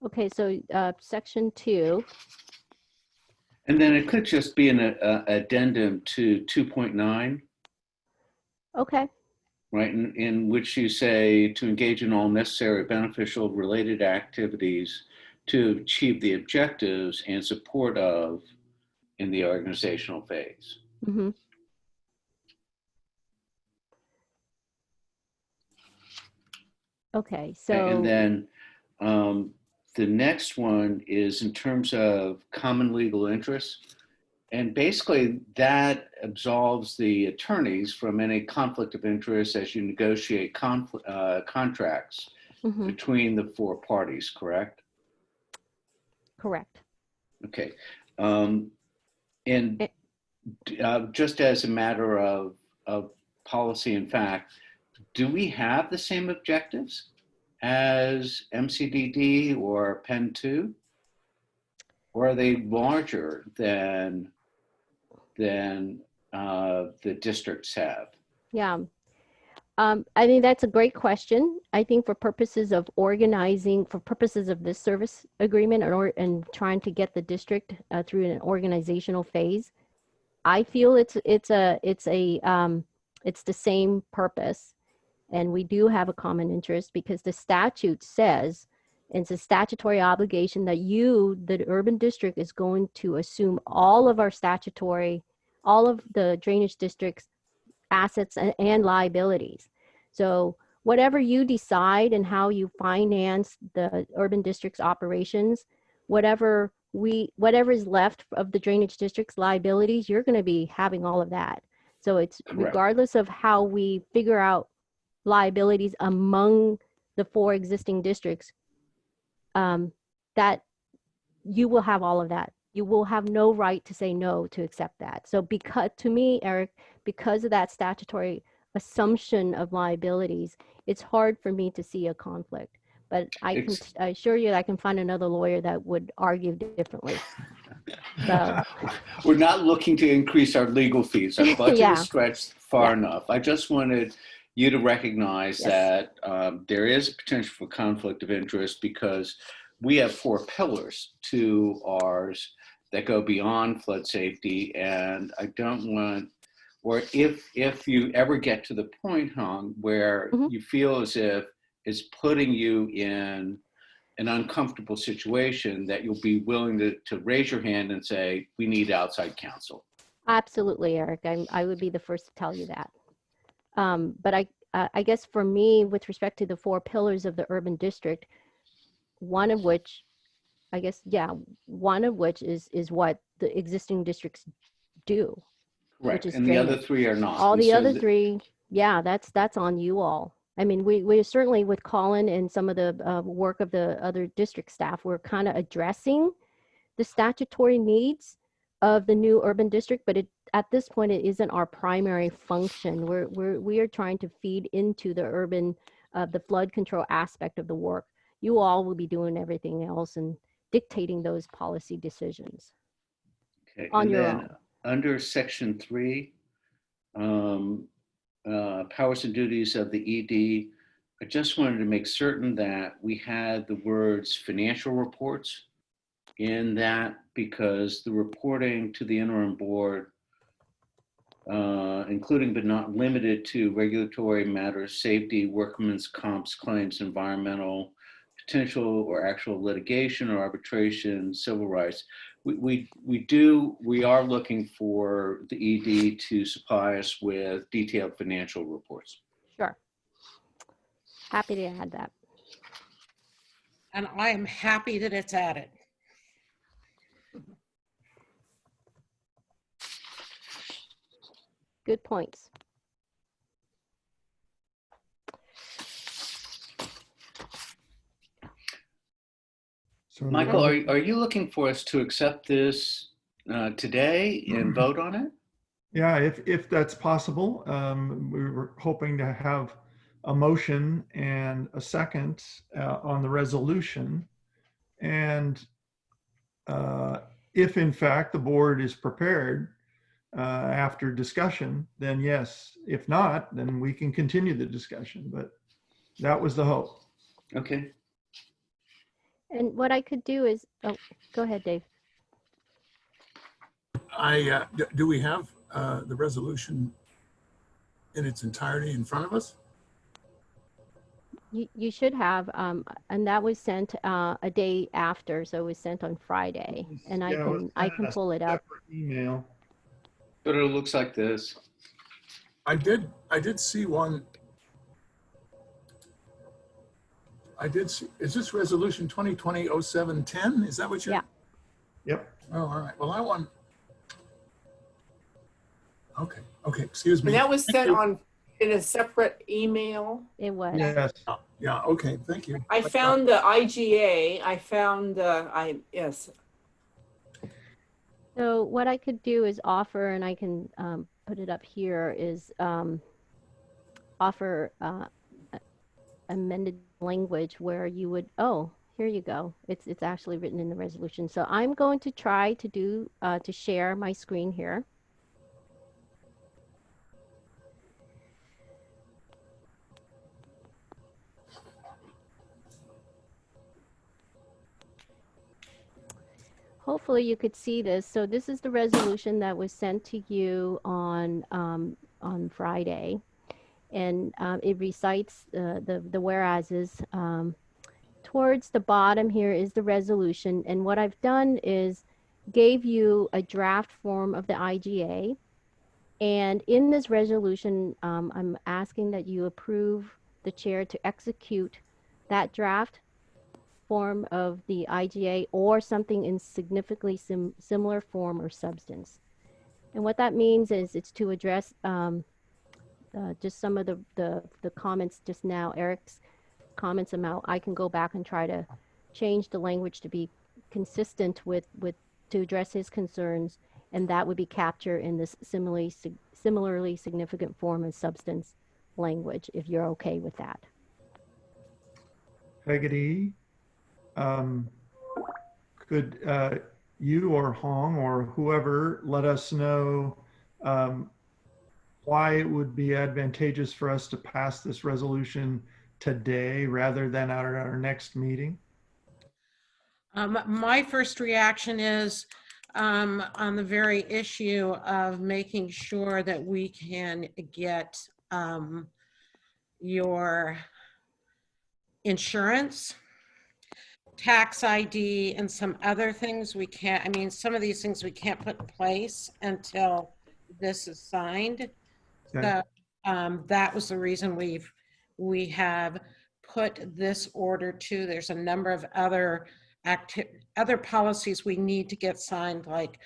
Okay, so section 2. And then it could just be an addendum to 2.9. Okay. Right, in which you say to engage in all necessary beneficial related activities to achieve the objectives and support of in the organizational phase. Mm-hmm. Okay, so. And then the next one is in terms of common legal interests. And basically that absolves the attorneys from any conflict of interest as you negotiate contracts Mm-hmm. between the 4 parties, correct? Correct. Okay. And just as a matter of policy and fact, do we have the same objectives as MCDD or Penn 2? Or are they larger than the districts have? Yeah. I think that's a great question. I think for purposes of organizing, for purposes of this service agreement and trying to get the district through an organizational phase, I feel it's the same purpose, and we do have a common interest because the statute says It's a statutory obligation that you, the urban district, is going to assume all of the drainage district's assets and liabilities. So whatever you decide and how you finance the urban district's operations, whatever is left of the drainage district's liabilities, you're going to be having all of that. So it's Correct. regardless of how we figure out liabilities among the 4 existing districts, that you will have all of that. You will have no right to say no to accept that. So because, to me, Eric, because of that statutory assumption of liabilities, it's hard for me to see a conflict. But I assure you that I can find another lawyer that would argue differently. So We're not looking to increase our legal fees. Our budget Yeah. is stretched far enough. I just wanted you to recognize that there is a potential for conflict of interest because we have 4 pillars to ours that go beyond flood safety, and I don't want, or if you ever get to the point, Hong, where you feel as if it's putting you in an uncomfortable situation, that you'll be willing to raise your hand and say, we need outside counsel. absolutely, Eric. I would be the first to tell you that. But I guess for me, with respect to the 4 pillars of the urban district, one of which is what the existing districts do. Correct. Which is And the other drainage. 3 are not. All We the said other that- 3, yeah, that's on you all. I mean, we certainly, with Colin and some of the work of the other district staff, we're kind of addressing the statutory needs of the new urban district, but at this point, it isn't our primary function. We are trying to feed into the urban, the flood control aspect of the work. You all will be doing everything else and dictating those policy decisions Okay. on And your then own. under section 3, powers and duties of the ED, I just wanted to make certain that we had the words financial reports in that, because the reporting to the interim board, including but not limited to regulatory matters, safety, workman's comps claims, environmental, potential or actual litigation or arbitration, civil rights. We are looking for the ED to supply us with detailed financial reports. Sure. Happy to add that. And I am happy that it's added. Good points. So Michael, are you looking for us to accept this today and vote on it? Yeah, if that's possible. We were hoping to have a motion and a second on the resolution. And if in fact the board is prepared after discussion, then yes. If not, then we can continue the discussion, but that was the hope. Okay. And what I could do is, oh, go ahead, Dave. Do we have the resolution in its entirety in front of us? You should have, and that was sent a day after, so it was sent on Friday, and Yeah, it was I sent can in a pull it up. separate email. But it looks like this. I did see one. I did see, is this resolution 2020-0710? Is that what you're? Yeah. Yep. Oh, all right. Well, I want. Okay. Okay. Excuse me. And that was Thank sent you. on in a separate email. It was. Yes. Yeah. Okay. Thank you. I found the IGA. I found yes. So what I could do is offer, and I can put it up here, is offer amended language where you would, oh, here you go. It's actually written in the resolution. So I'm going to try to do, to share my screen here. Hopefully you could see this. So this is the resolution that was sent to you on Friday. And it recites the whereases. towards the bottom here is the resolution. And what I've done is gave you a draft form of the IGA. And in this resolution, I'm asking that you approve the chair to execute that draft form of the IGA or something in significantly similar form or substance. And what that means is it's to address just some of the comments just now, Eric's comments about. I can go back and try to change the language to be consistent with to address his concerns, and that would be captured in this similarly significant form and substance language, if you're okay with that. Peggy, could you or Hong or whoever let us know why it would be advantageous for us to pass this resolution today rather than at our next meeting? My first reaction is on the very issue of making sure that we can get your insurance, tax ID, and some other things we can't, I mean, some of these things we can't put in place until this is signed. Okay. So that was the reason we have put this order to. There's a number of other policies we need to get signed, like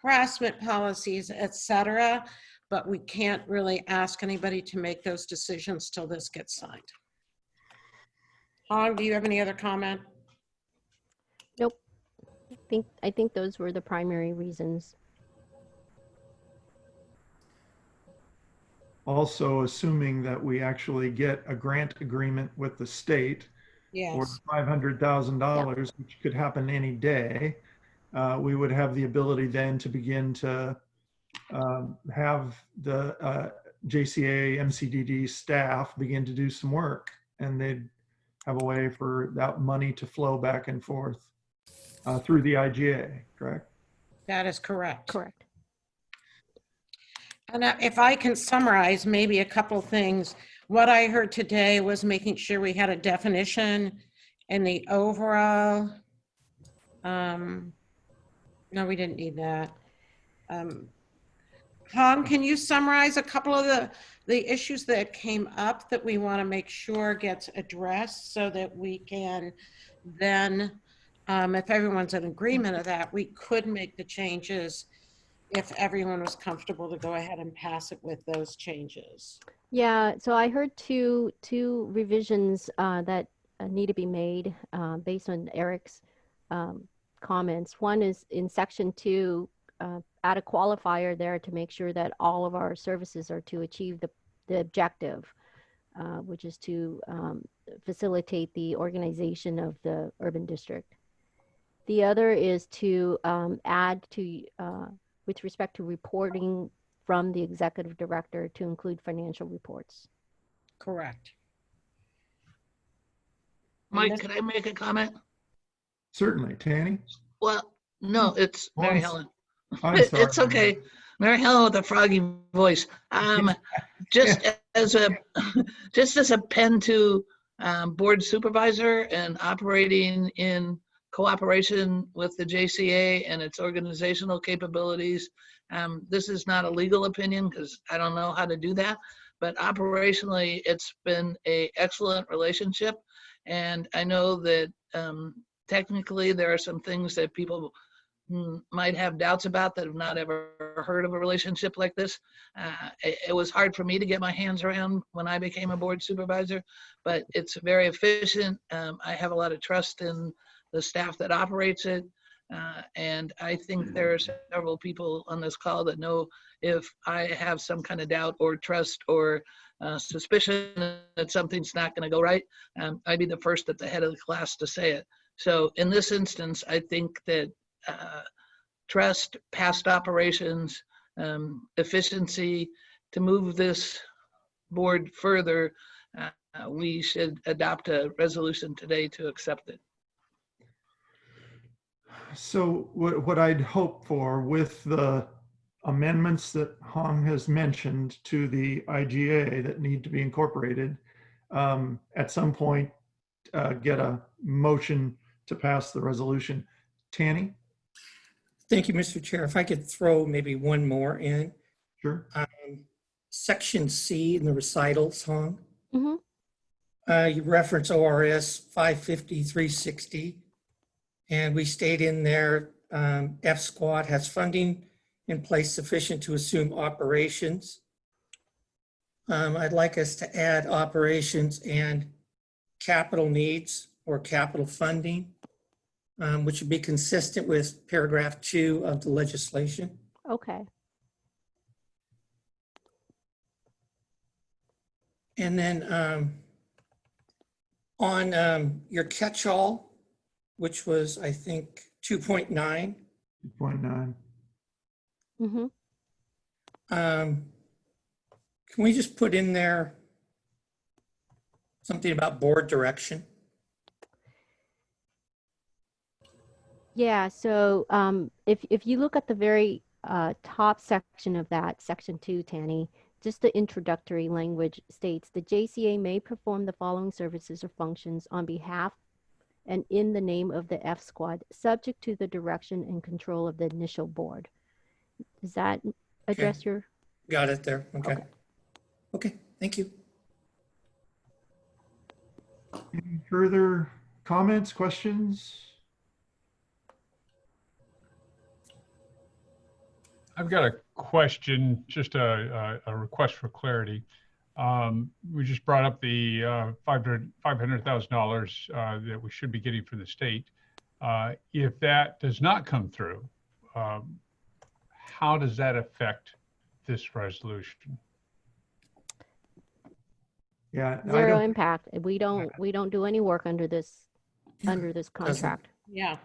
harassment policies, etc. But we can't really ask anybody to make those decisions till this gets signed. Hong, do you have any other comment? Nope. I think those were the primary reasons. Also, assuming that we actually get a grant agreement with the state for Yes. $500,000, which could happen any day, we would have the ability then to begin to have the JCA-MCDD staff begin to do some work, and they'd have a way for that money to flow back and forth through the IGA, correct? That is correct. Correct. And if I can summarize maybe a couple things, what I heard today was making sure we had a definition in the overall. No, we didn't need that. Hong, can you summarize a couple of the issues that came up that we want to make sure gets addressed so that we can then, if everyone's in agreement of that, we could make the changes if everyone was comfortable to go ahead and pass it with those changes. Yeah, so I heard two revisions that need to be made based on Eric's comments. One is in section 2, add a qualifier there to make sure that all of our services are to achieve the objective, which is to facilitate the organization of the urban district. The other is to add to, with respect to reporting from the executive director, to include financial reports. Correct. Mike, could I make a comment? Certainly. Tanny? Well, no, it's Mary I'm Helen. I'm sorry. It's okay. Mary Helen with a froggy voice. Just as a pen to board supervisor and operating in cooperation with the JCA and its organizational capabilities. This is not a legal opinion because I don't know how to do that, but operationally it's been an excellent relationship. And I know that technically there are some things that people might have doubts about that have not ever heard of a relationship like this. It was hard for me to get my hands around when I became a board supervisor, but it's very efficient. I have a lot of trust in the staff that operates it. And I think there are several people on this call that know if I have some kind of doubt or trust or suspicion that something's not going to go right, I'd be the first at the head of the class to say it. So in this instance, I think that trust, past operations, efficiency, to move this board further, we should adopt a resolution today to accept it. So what I'd hope for with the amendments that Hong has mentioned to the IGA that need to be incorporated, at some point get a motion to pass the resolution. Tanny? Thank you, Mr. Chair. If I could throw maybe one more in. Sure. Section C in the recital song. Mm-hmm. You reference ORS 550-360, and we state in there, F Squad has funding in place sufficient to assume operations. I'd like us to add operations and capital needs or capital funding, which would be consistent with paragraph 2 of the legislation. Okay. And then on your catch-all, which was, I think, 2.9. 2.9. Mm-hmm. Can we just put in there something about board direction? Yeah, so if you look at the very top section of that, section 2, Tanny, just the introductory language states the JCA may perform the following services or functions on behalf and in the name of the F Squad, subject to the direction and control of the initial board. Does that address your? Got it there. Okay. Okay. Okay, thank you. Any further comments, questions? I've got a question, just a request for clarity. We just brought up the $500,000 that we should be getting from the state. If that does not come through, how does that affect this resolution? Yeah, Zero impact. We don't do any work under this contract. Yeah.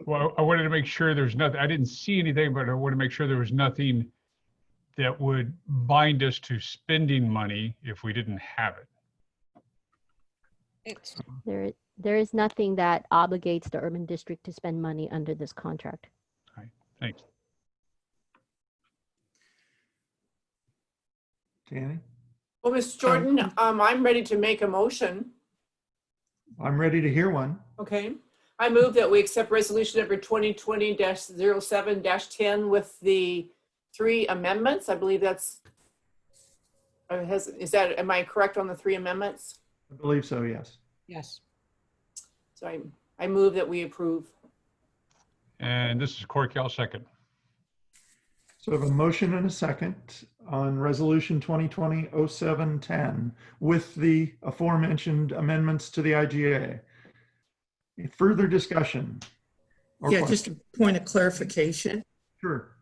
Well, I wanted to make sure there's nothing, I didn't see anything, but I want to make sure there was nothing that would bind us to spending money if we didn't have it. There is nothing that obligates the urban district to spend money under this contract. All right, thanks. Tanny? Well, Mr. Jordan, I'm ready to make a motion. I'm ready to hear one. Okay. I move that we accept resolution number 2020-07-10 with the 3 amendments. I believe that's, am I correct on the 3 amendments? I believe so, yes. Yes. So I move that we approve. And this is Corky, I'll second. So I have a motion and a second on resolution 2020-07-10 with the aforementioned amendments to the IGA. Further discussion? Yeah, just a point of clarification. Sure.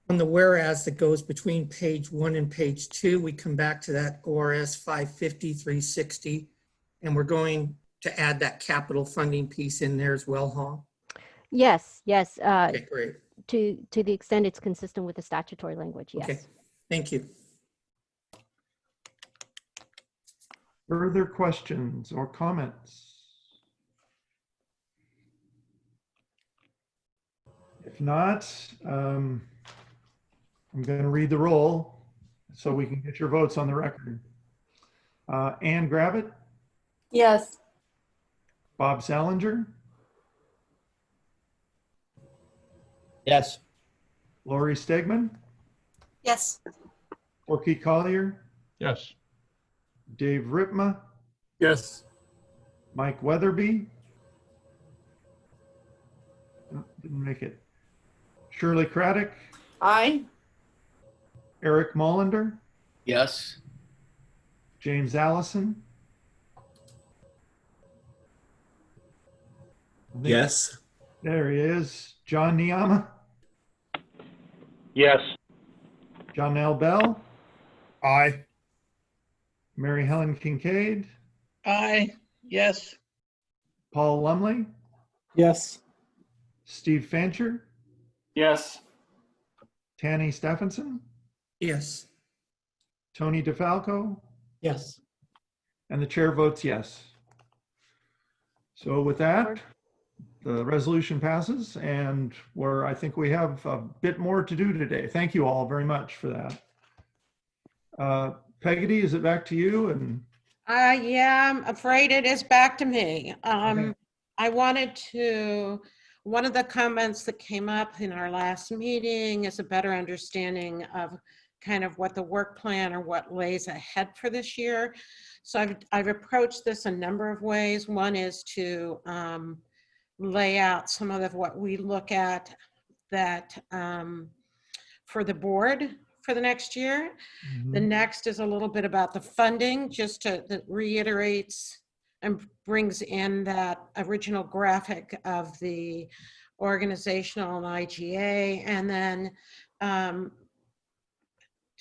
On the whereas that goes between page 1 and page 2, we come back to that ORS 550-360, and we're going to add that capital funding piece in there as well, huh? Yes, yes. Okay, great. To the extent it's consistent with the statutory language, yes. Okay, thank you. Further questions or comments? If not, I'm going to read the roll so we can get your votes on the record. Ann Gravitt? Yes. Bob Salinger? Yes. Lori Stegman? Yes. Corky Collier? Yes. Dave Ripma? Yes. Mike Weatherby? Oh, didn't make it. Shirley Craddock? Aye. Eric Mollander? Yes. James Allison? Yes. There he is. John Niama? Yes. Jonelle Bell? Aye. Mary Helen Kincaid? Aye. Yes. Paul Lumley? Yes. Steve Fancher? Yes. Tanny Stephenson? Yes. Tony DeFalco? Yes. And the chair votes yes. So with that, the resolution passes, and I think we have a bit more to do today. Thank you all very much for that. Peggy, is it back to you? And Yeah, I'm afraid it is back to me. Okay. One of the comments that came up in our last meeting is a better understanding of kind of what the work plan or what lays ahead for this year. So I've approached this a number of ways. One is to lay out some of what we look at that for the board for the next year. The next is a little bit about the funding, just that reiterates and brings in that original graphic of the organizational and IGA, and then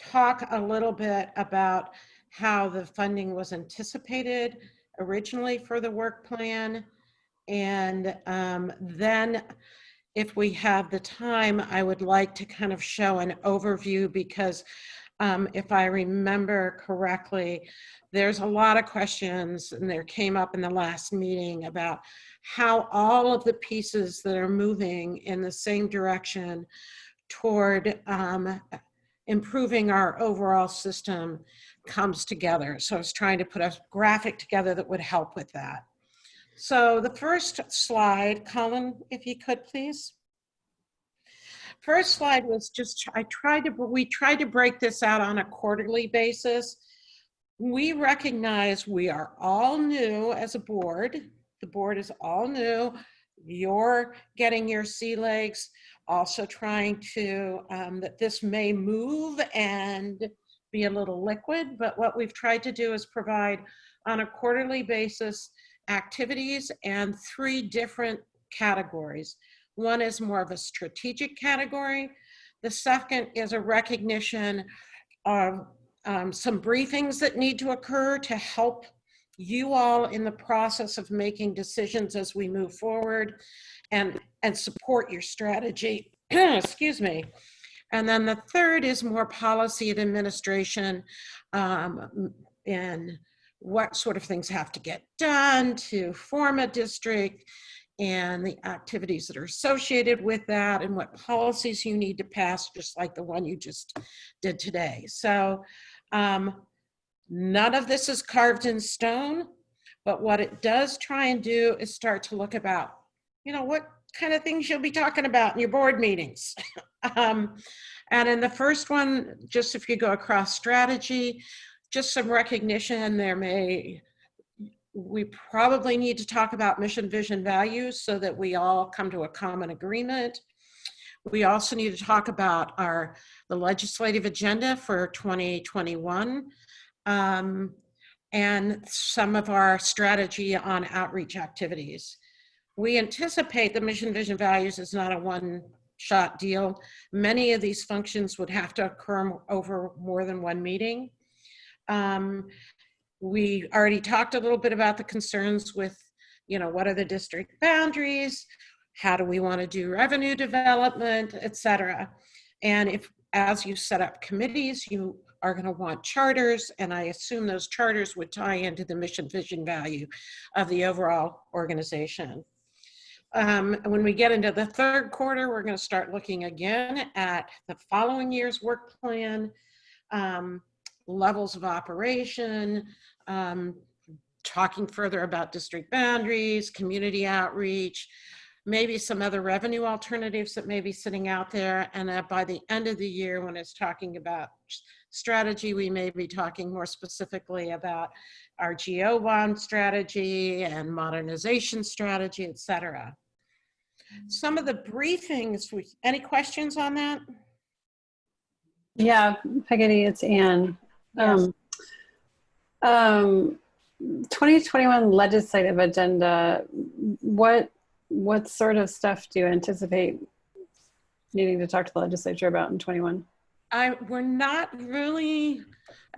talk a little bit about how the funding was anticipated originally for the work plan. And then if we have the time, I would like to kind of show an overview, because if I remember correctly, there's a lot of questions, and there came up in the last meeting about how all of the pieces that are moving in the same direction toward improving our overall system comes together. So I was trying to put a graphic together that would help with that. So the first slide, Colin, if you could please. First slide was just, we tried to break this out on a quarterly basis. We recognize we are all new as a board. The board is all new. You're getting your sea legs, also trying to, that this may move and be a little liquid, but what we've tried to do is provide on a quarterly basis activities and 3 different categories. One is more of a strategic category. The second is a recognition of some briefings that need to occur to help you all in the process of making decisions as we move forward and support your strategy. Excuse me. And then the third is more policy and administration, and what sort of things have to get done to form a district, and the activities that are associated with that, and what policies you need to pass, just like the one you just did today. So none of this is carved in stone, but what it does try and do is start to look about, what kind of things you'll be talking about in your board meetings. And in the first one, just if you go across strategy, just some recognition we probably need to talk about mission, vision, values so that we all come to a common agreement. We also need to talk about the legislative agenda for 2021 and some of our strategy on outreach activities. We anticipate the mission, vision, values is not a one-shot deal. Many of these functions would have to occur over more than one meeting. We already talked a little bit about the concerns with, what are the district boundaries? How do we want to do revenue development, et cetera? And as you set up committees, you are going to want charters, and I assume those charters would tie into the mission, vision, value of the overall organization. When we get into the third quarter, we're going to start looking again at the following year's work plan, levels of operation, talking further about district boundaries, community outreach, maybe some other revenue alternatives that may be sitting out there. And by the end of the year, when it's talking about strategy, we may be talking more specifically about our GO bond strategy and modernization strategy, et cetera. Some of the briefings, any questions on that? Yeah, Peggy, it's Ann. Yes. 2021 legislative agenda, what sort of stuff do you anticipate needing to talk to the legislature about in 21? We're not really,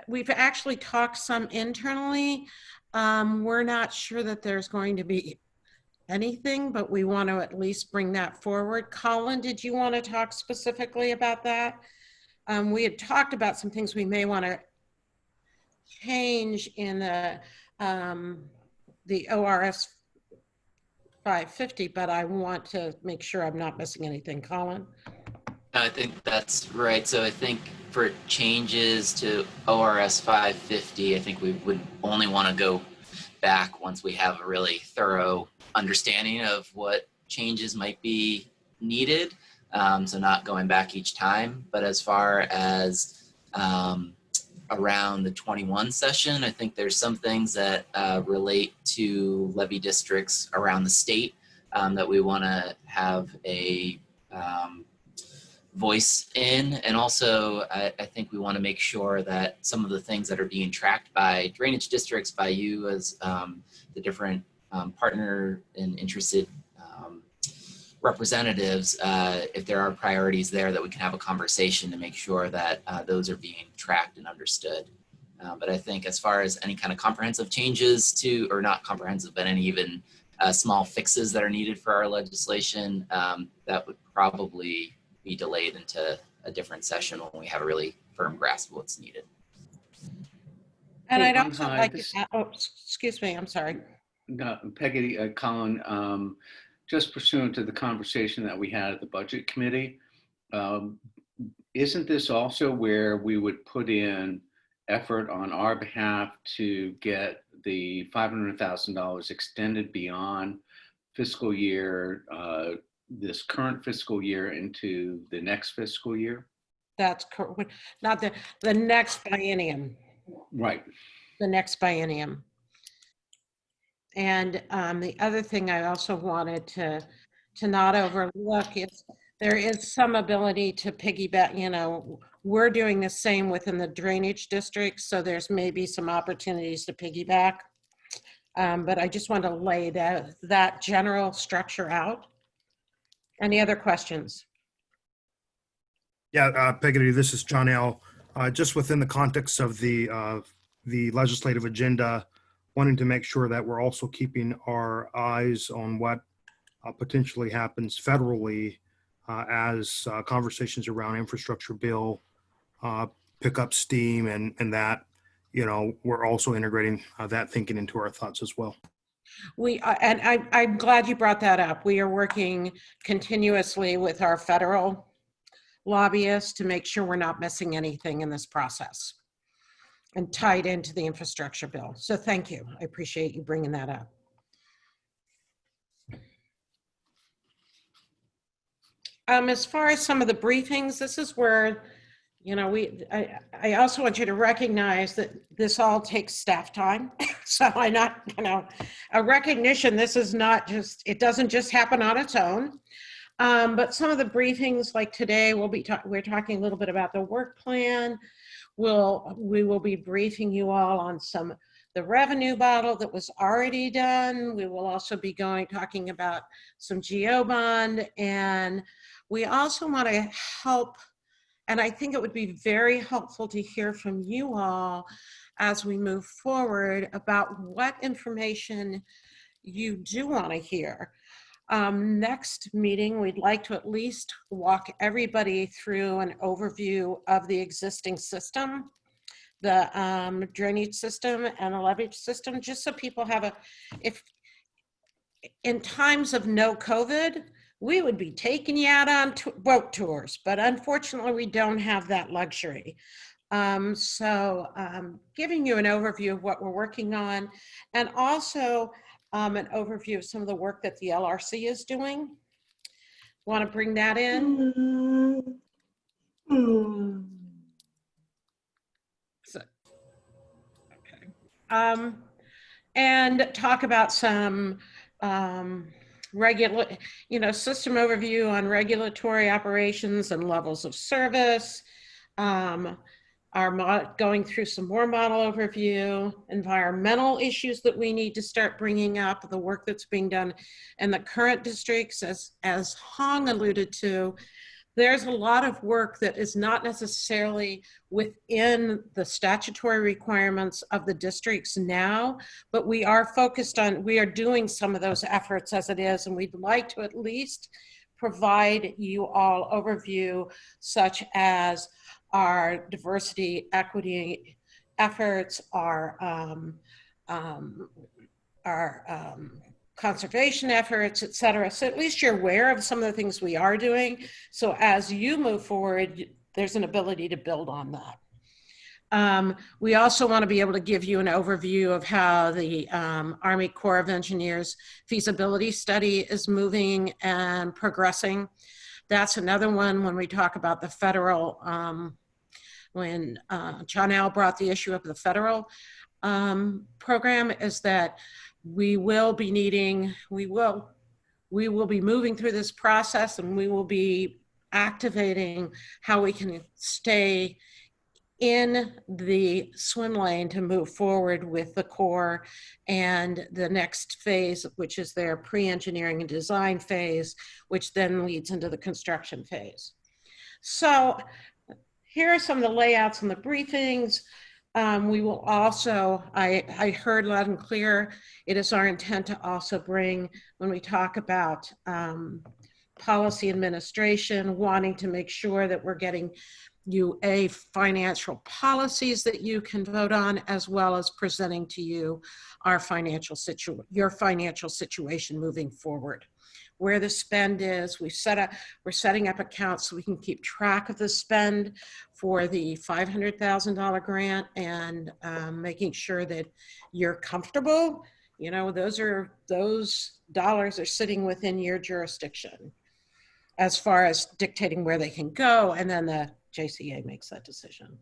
we've actually talked some internally. We're not sure that there's going to be anything, but we want to at least bring that forward. Colin, did you want to talk specifically about that? We had talked about some things we may want to change in the ORS 550, but I want to make sure I'm not missing anything. Colin? I think that's right. So I think for changes to ORS 550, I think we would only want to go back once we have a really thorough understanding of what changes might be needed. So not going back each time. But as far as around the 21 session, I think there's some things that relate to levy districts around the state that we want to have a voice in. And also, I think we want to make sure that some of the things that are being tracked by drainage districts, by you as the different partner and interested representatives, if there are priorities there, that we can have a conversation to make sure that those are being tracked and understood. But I think as far as any kind of comprehensive changes to, or not comprehensive, but any even small fixes that are needed for our legislation, that would probably be delayed into a different session when we have a really firm grasp of what's needed. And Hey, I'd also hi, like this- to, oh, excuse me, I'm sorry. No, Peggy, Colin, just pursuant to the conversation that we had at the Budget Committee, isn't this also where we would put in effort on our behalf to get the $500,000 extended beyond fiscal year, this current fiscal year into the next fiscal year? That's correct. Not the next biennium. Right. The next biennium. And the other thing I also wanted to not overlook is there is some ability to piggyback. You know, we're doing the same within the drainage district, so there's maybe some opportunities to piggyback. But I just want to lay that general structure out. Any other questions? Yeah, Peggy, this is John L. Just within the context of the legislative agenda, wanting to make sure that we're also keeping our eyes on what potentially happens federally as conversations around infrastructure bill pick up steam, and that, you know, we're also integrating that thinking into our thoughts as well. I'm glad you brought that up. We are working continuously with our federal lobbyists to make sure we're not missing anything in this process and tied into the infrastructure bill. So thank you. I appreciate you bringing that up. As far as some of the briefings, this is where, you know, I also want you to recognize that this all takes staff time. So I not, you know, a recognition, this is not just, it doesn't just happen on its own. But some of the briefings like today, we're talking a little bit about the work plan. We will be briefing you all on the revenue model that was already done. We will also be talking about some GO bond, and we also want to help, and I think it would be very helpful to hear from you all as we move forward about what information you do want to hear. Next meeting, we'd like to at least walk everybody through an overview of the existing system, the drainage system and the levee system, just so people have if in times of no COVID, we would be taking you out on boat tours, but unfortunately we don't have that luxury. So giving you an overview of what we're working on, and also an overview of some of the work that the LRC is doing. Want to bring that in? So, okay. And talk about some system overview on regulatory operations and levels of service. Going through some more model overview, environmental issues that we need to start bringing up, the work that's being done in the current districts, as Hong alluded to. There's a lot of work that is not necessarily within the statutory requirements of the districts now, but we are doing some of those efforts as it is, and we'd like to at least provide you all overview, such as our diversity, equity efforts, our conservation efforts, et cetera. So at least you're aware of some of the things we are doing. So as you move forward, there's an ability to build on that. We also want to be able to give you an overview of how the Army Corps of Engineers feasibility study is moving and progressing. That's another one when we talk about the federal, when John L. brought the issue of the federal program, is that we will be needing, we will be moving through this process, and we will be activating how we can stay in the swim lane to move forward with the Corps and the next phase, which is their pre-engineering and design phase, which then leads into the construction phase. So here are some of the layouts and the briefings. We will also, I heard loud and clear, it is our intent to also bring, when we talk about policy administration, wanting to make sure that we're getting you financial policies that you can vote on, as well as presenting to you our your financial situation moving forward. Where the spend is, we're setting up accounts so we can keep track of the spend for the $500,000 grant, and making sure that you're comfortable. You know, those dollars are sitting within your jurisdiction as far as dictating where they can go, and then the JCA makes that decision.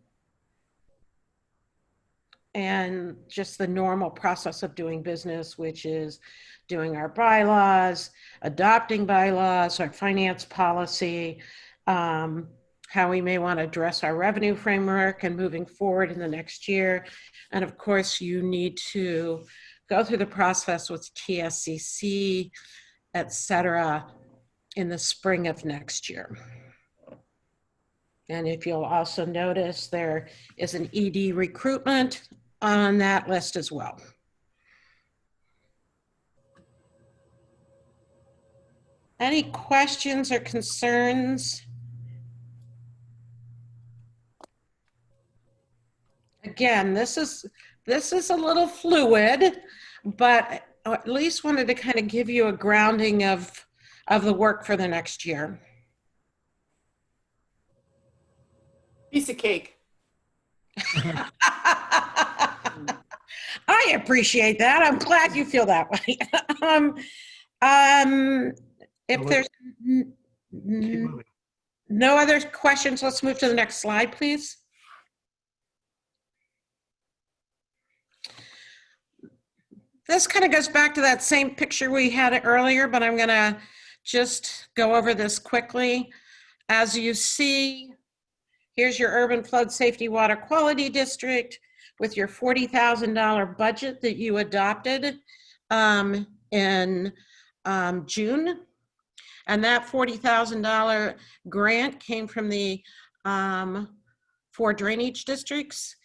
And just the normal process of doing business, which is doing our bylaws, adopting bylaws, our finance policy, how we may want to address our revenue framework and moving forward in the next year. And of course, you need to go through the process with TSCC, et cetera, in the spring of next year. And if you'll also notice, there is an ED recruitment on that list as well. Any questions or concerns? Again, this is a little fluid, but I at least wanted to kind of give you a grounding of the work for the next year. Piece of cake. I appreciate that. I'm glad you feel that way. If there's no other questions, let's move to the next slide, please. This kind of goes back to that same picture we had earlier, but I'm going to just go over this quickly. As you see, here's your Urban Flood Safety Water Quality District with your $40,000 budget that you adopted in June. And that $40,000 grant came from the 4 drainage districts,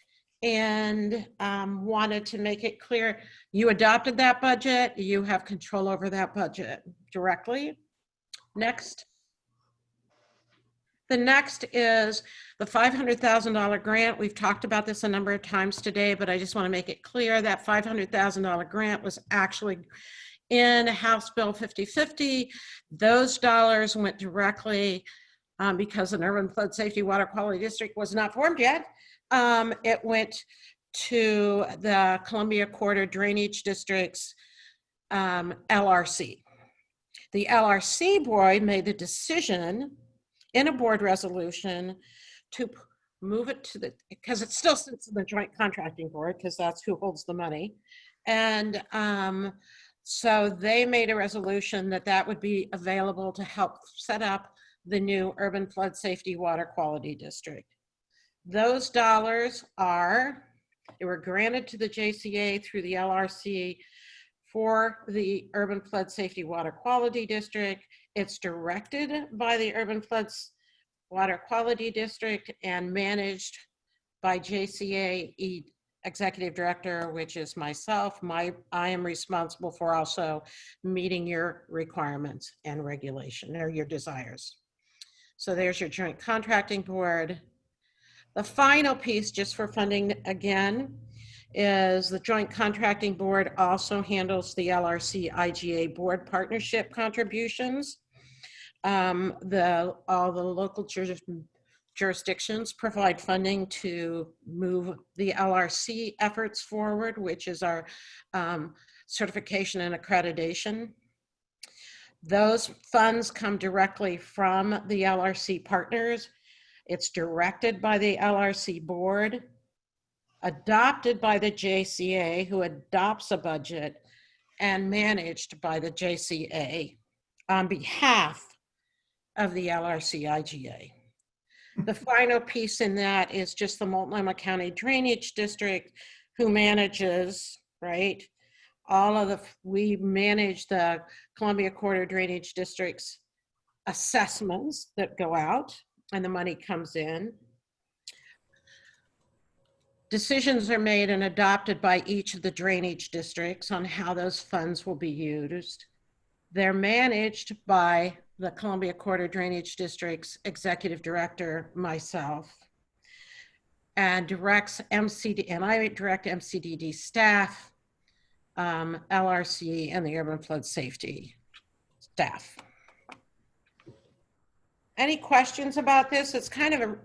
and wanted to make it clear you adopted that budget, you have control over that budget directly. Next. The next is the $500,000 grant. We've talked about this a number of times today, but I just want to make it clear that $500,000 grant was actually in House Bill 5050. Those dollars went directly, because an Urban Flood Safety Water Quality District was not formed yet. It went to the Columbia Corridor Drainage District's LRC. The LRC board made the decision in a board resolution to move it to because it still sits in the Joint Contracting Board, because that's who holds the money. And so they made a resolution that would be available to help set up the new Urban Flood Safety Water Quality District. Those dollars they were granted to the JCA through the LRC for the Urban Flood Safety Water Quality District. It's directed by the Urban Floods Water Quality District and managed by JCA Executive Director, which is myself. I am responsible for also meeting your requirements and regulation, or your desires. So there's your Joint Contracting Board. The final piece, just for funding again, is the Joint Contracting Board also handles the LRC IGA board partnership contributions. All the local jurisdictions provide funding to move the LRC efforts forward, which is our certification and accreditation. Those funds come directly from the LRC partners. It's directed by the LRC board, adopted by the JCA, who adopts a budget, and managed by the JCA on behalf of the LRC IGA. The final piece in that is just the Multnomah County Drainage District, who manages, right? We manage the Columbia Corridor Drainage District's assessments that go out and the money comes in. Decisions are made and adopted by each of the drainage districts on how those funds will be used. They're managed by the Columbia Corridor Drainage District's executive director, myself, and directs MCD, and I direct MCDD staff, LRC, and the Urban Flood Safety staff. Any questions about this? It's kind of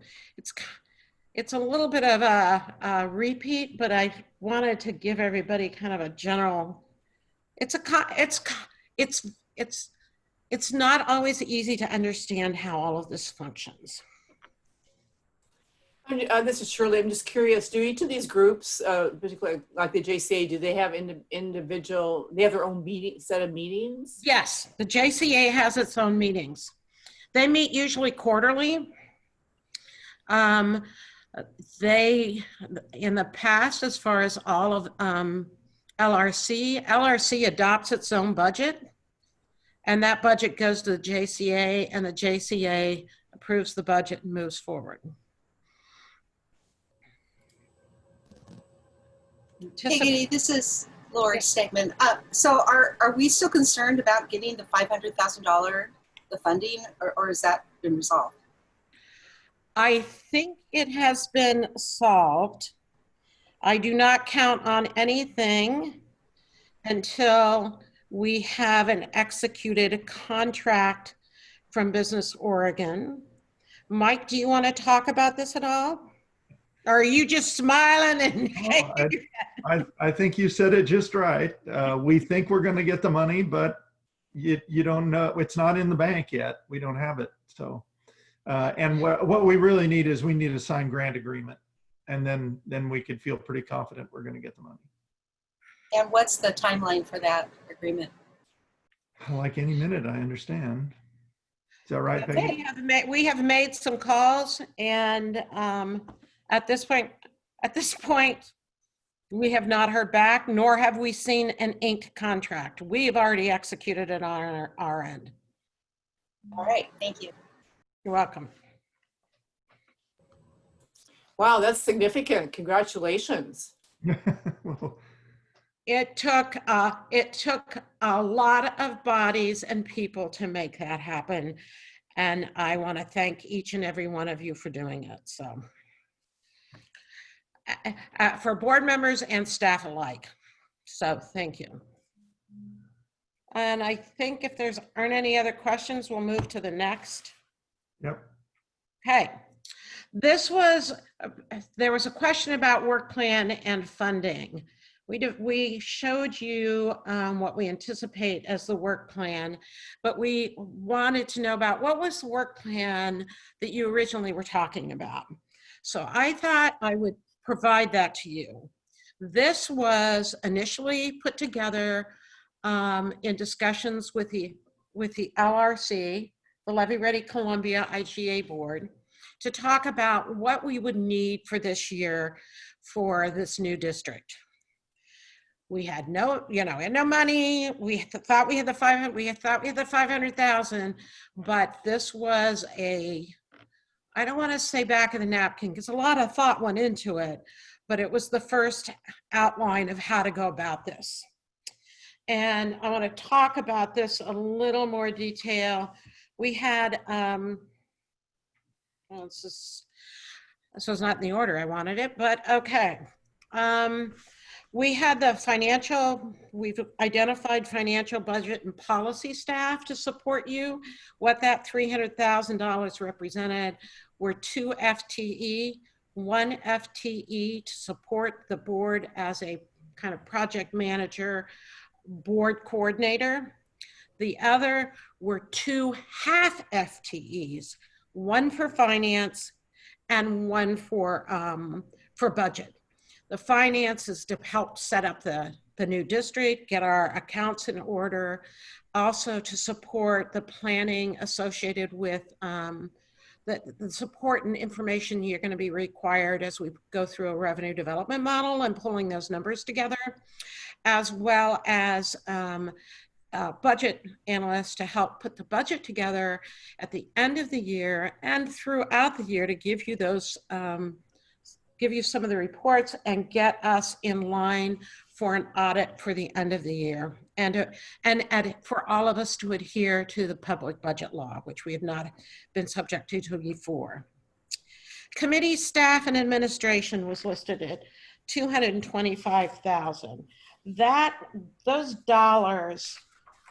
it's a little bit of a repeat, but I wanted to give everybody kind of a general. It's not always easy to understand how all of this functions. This is Shirley. I'm just curious, do each of these groups, particularly like the JCA, do they have individual, they have their own set of meetings? Yes, the JCA has its own meetings. They meet usually quarterly. They, in the past, as far as all of LRC adopts its own budget, and that budget goes to the JCA, and the JCA approves the budget and moves forward. Hey, this is Lori's statement. So are we still concerned about getting the $500,000, the funding, or has that been resolved? I think it has been solved. I do not count on anything until we have an executed contract from Business Oregon. Mike, do you want to talk about this at all? Or are you just smiling and I think you said it just right. We think we're going to get the money, but you don't know. It's not in the bank yet. We don't have it. So, and what we really need is we need a signed grant agreement, and then we could feel pretty confident we're going to get the money. And what's the timeline for that agreement? Like any minute, I understand. Is that right, Peggy? We have made some calls, and at this point, we have not heard back, nor have we seen an inked contract. We have already executed it on our end. All right, thank you. You're welcome. Wow, that's significant. Congratulations. Well, It took a lot of bodies and people to make that happen. And I want to thank each and every one of you for doing it. So for board members and staff alike. So thank you. And I think if there aren't any other questions, we'll move to the next. Yep. Okay. There was a question about work plan and funding. We showed you what we anticipate as the work plan, but we wanted to know about what was the work plan that you originally were talking about. So I thought I would provide that to you. This was initially put together in discussions with the LRC, the Levy Ready Columbia IGA board, to talk about what we would need for this year for this new district. We had no money. We thought we had the 500,000, but this was I don't want to say back of the napkin because a lot of thought went into it, but it was the first outline of how to go about this. And I want to talk about this a little more detail. We had, this was not in the order I wanted it, but okay. We had we've identified financial, budget, and policy staff to support you, what that $300,000 represented, were 2 FTE, 1 FTE to support the board as a kind of project manager, board coordinator. The other were 2 half FTEs, 1 for finance and 1 for budget. The finance is to help set up the new district, get our accounts in order, also to support the planning associated with the support and information you're going to be required as we go through a revenue development model and pulling those numbers together, as well as budget analysts to help put the budget together at the end of the year and throughout the year to give you those, give you some of the reports and get us in line for an audit for the end of the year, and for all of us to adhere to the public budget law, which we have not been subject to before. Committee staff and administration was listed at $225,000. Those dollars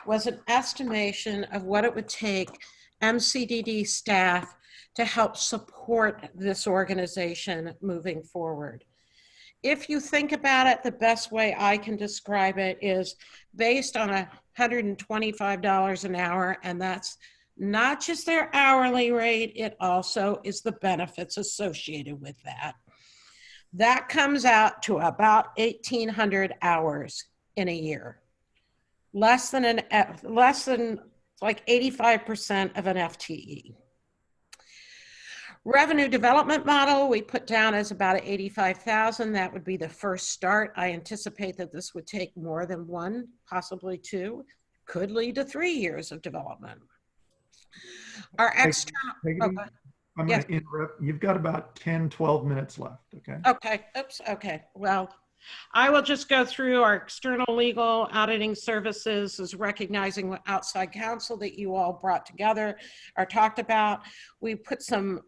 was an estimation of what it would take MCDD staff to help support this organization moving forward. If you think about it, the best way I can describe it is based on $125 an hour, and that's not just their hourly rate, it also is the benefits associated with that. That comes out to about 1,800 hours in a year. Less than like 85% of an FTE. Revenue development model, we put down as about 85,000. That would be the first start. I anticipate that this would take more than 1, possibly 2, could lead to 3 years of development. Our external, I'm going to interrupt. You've got about 10, 12 minutes left, okay? Okay, oops, okay. Well, I will just go through our external legal auditing services is recognizing what outside counsel that you all brought together or talked about. We put some,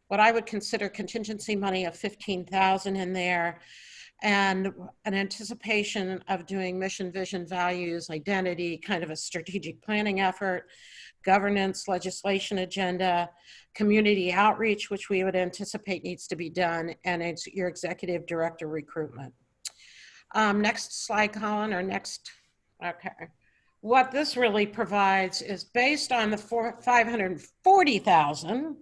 what I would consider contingency money of $15,000 in there, and an anticipation of doing mission, vision, values, identity, kind of a strategic planning effort, governance, legislation agenda, community outreach, which we would anticipate needs to be done, and it's your executive director recruitment. Next slide, Colin, or next, okay. What this really provides is based on the $540,000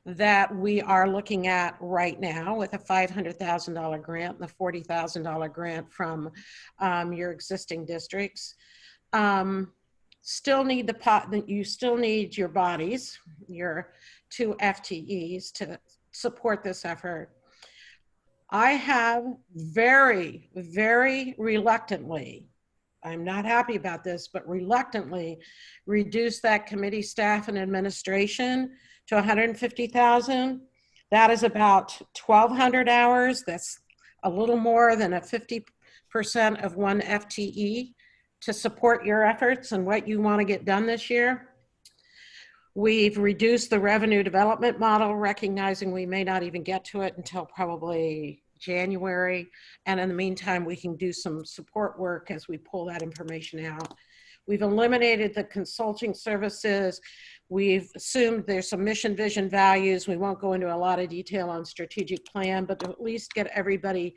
that we are looking at right now with a $500,000 grant and the $40,000 grant from your existing districts. Still need you still need your bodies, your 2 FTEs to support this effort. I have very, very reluctantly, I'm not happy about this, but reluctantly reduced that committee staff and administration to 150,000. That is about 1,200 hours. That's a little more than a 50% of 1 FTE to support your efforts and what you want to get done this year. We've reduced the revenue development model, recognizing we may not even get to it until probably January. And in the meantime, we can do some support work as we pull that information out. We've eliminated the consulting services. We've assumed there's some mission, vision, values. We won't go into a lot of detail on strategic plan, but to at least get everybody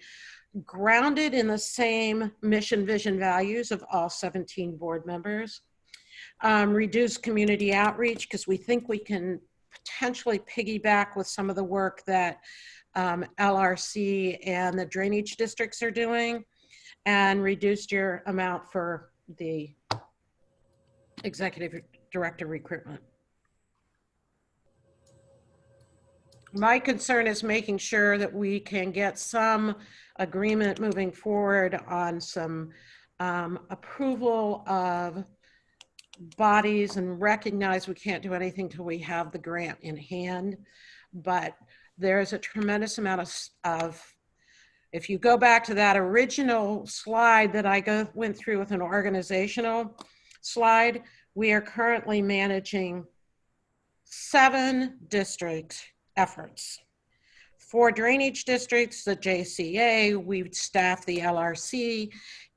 grounded in the same mission, vision, values of all 17 board members. Reduce community outreach because we think we can potentially piggyback with some of the work that LRC and the drainage districts are doing, and reduced your amount for the executive director recruitment. My concern is making sure that we can get some agreement moving forward on some approval of bodies, and recognize we can't do anything till we have the grant in hand. But there's a tremendous amount of if you go back to that original slide that I went through with an organizational slide, we are currently managing 7 district efforts. 4 drainage districts, the JCA, we staff the LRC,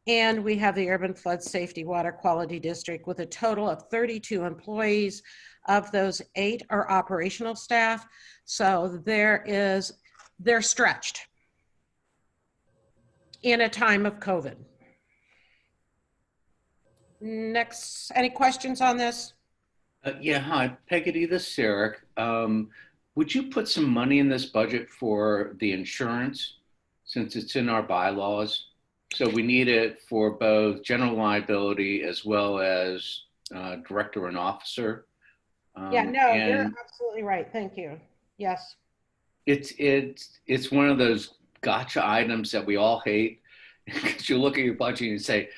And we have the Urban Flood Safety Water Quality District with a total of 32 employees. Of those, 8 are operational staff. So they're stretched in a time of COVID. Next, any questions on this? Yeah, hi, Peggy, this is Eric. Would you put some money in this budget for the insurance since it's in our bylaws? So we need it for both general liability as well as director and officer. Yeah, no, you're absolutely right. Thank you. Yes. It's one of those gotcha items that we all hate because you look at your budget and you say,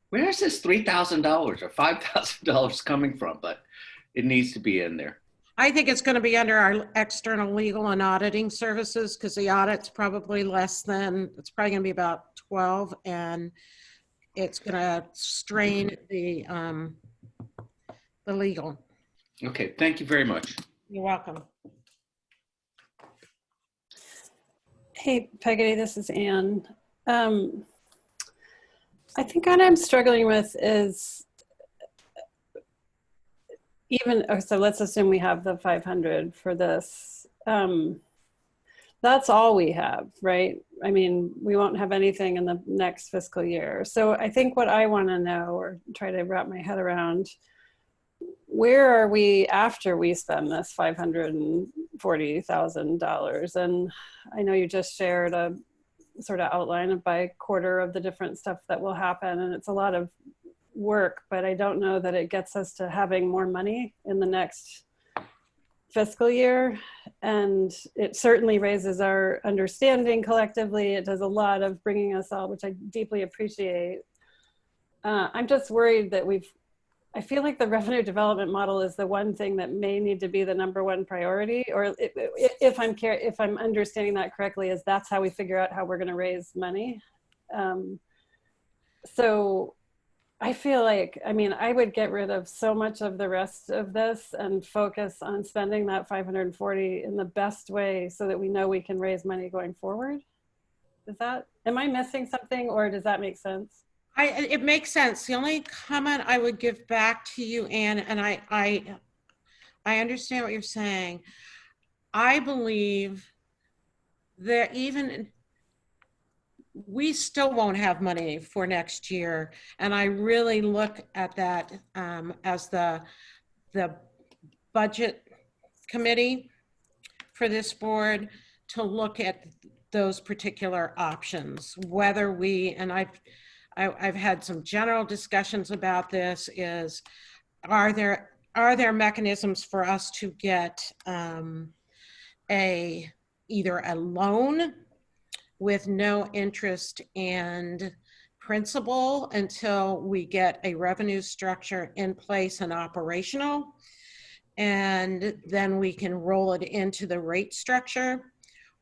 where's this $3,000 or $5,000 coming from? But it needs to be in there. I think it's going to be under our external legal and auditing services because the audit's probably it's probably going to be about 12, and it's going to strain the legal. Okay, thank you very much. You're welcome. Hey, Peggy, this is Anne. I think what I'm struggling with is so let's assume we have the 500 for this. That's all we have, right? I mean, we won't have anything in the next fiscal year. So I think what I want to know, or try to wrap my head around, where are we after we spend this $540,000? And I know you just shared a sort of outline by quarter of the different stuff that will happen, and it's a lot of work, but I don't know that it gets us to having more money in the next fiscal year. And it certainly raises our understanding collectively. It does a lot of bringing us all, which I deeply appreciate. I'm just worried that I feel like the revenue development model is the one thing that may need to be the #1 priority, or if I'm understanding that correctly, is that's how we figure out how we're going to raise money. So I feel like, I mean, I would get rid of so much of the rest of this and focus on spending that 540 in the best way so that we know we can raise money going forward. Am I missing something, or does that make sense? It makes sense. The only comment I would give back to you, Anne, and I understand what you're saying. I believe that we still won't have money for next year. And I really look at that as the budget committee for this board to look at those particular options, whether and I've had some general discussions about this, is are there mechanisms for us to get either a loan with no interest and principal until we get a revenue structure in place and operational, and then we can roll it into the rate structure?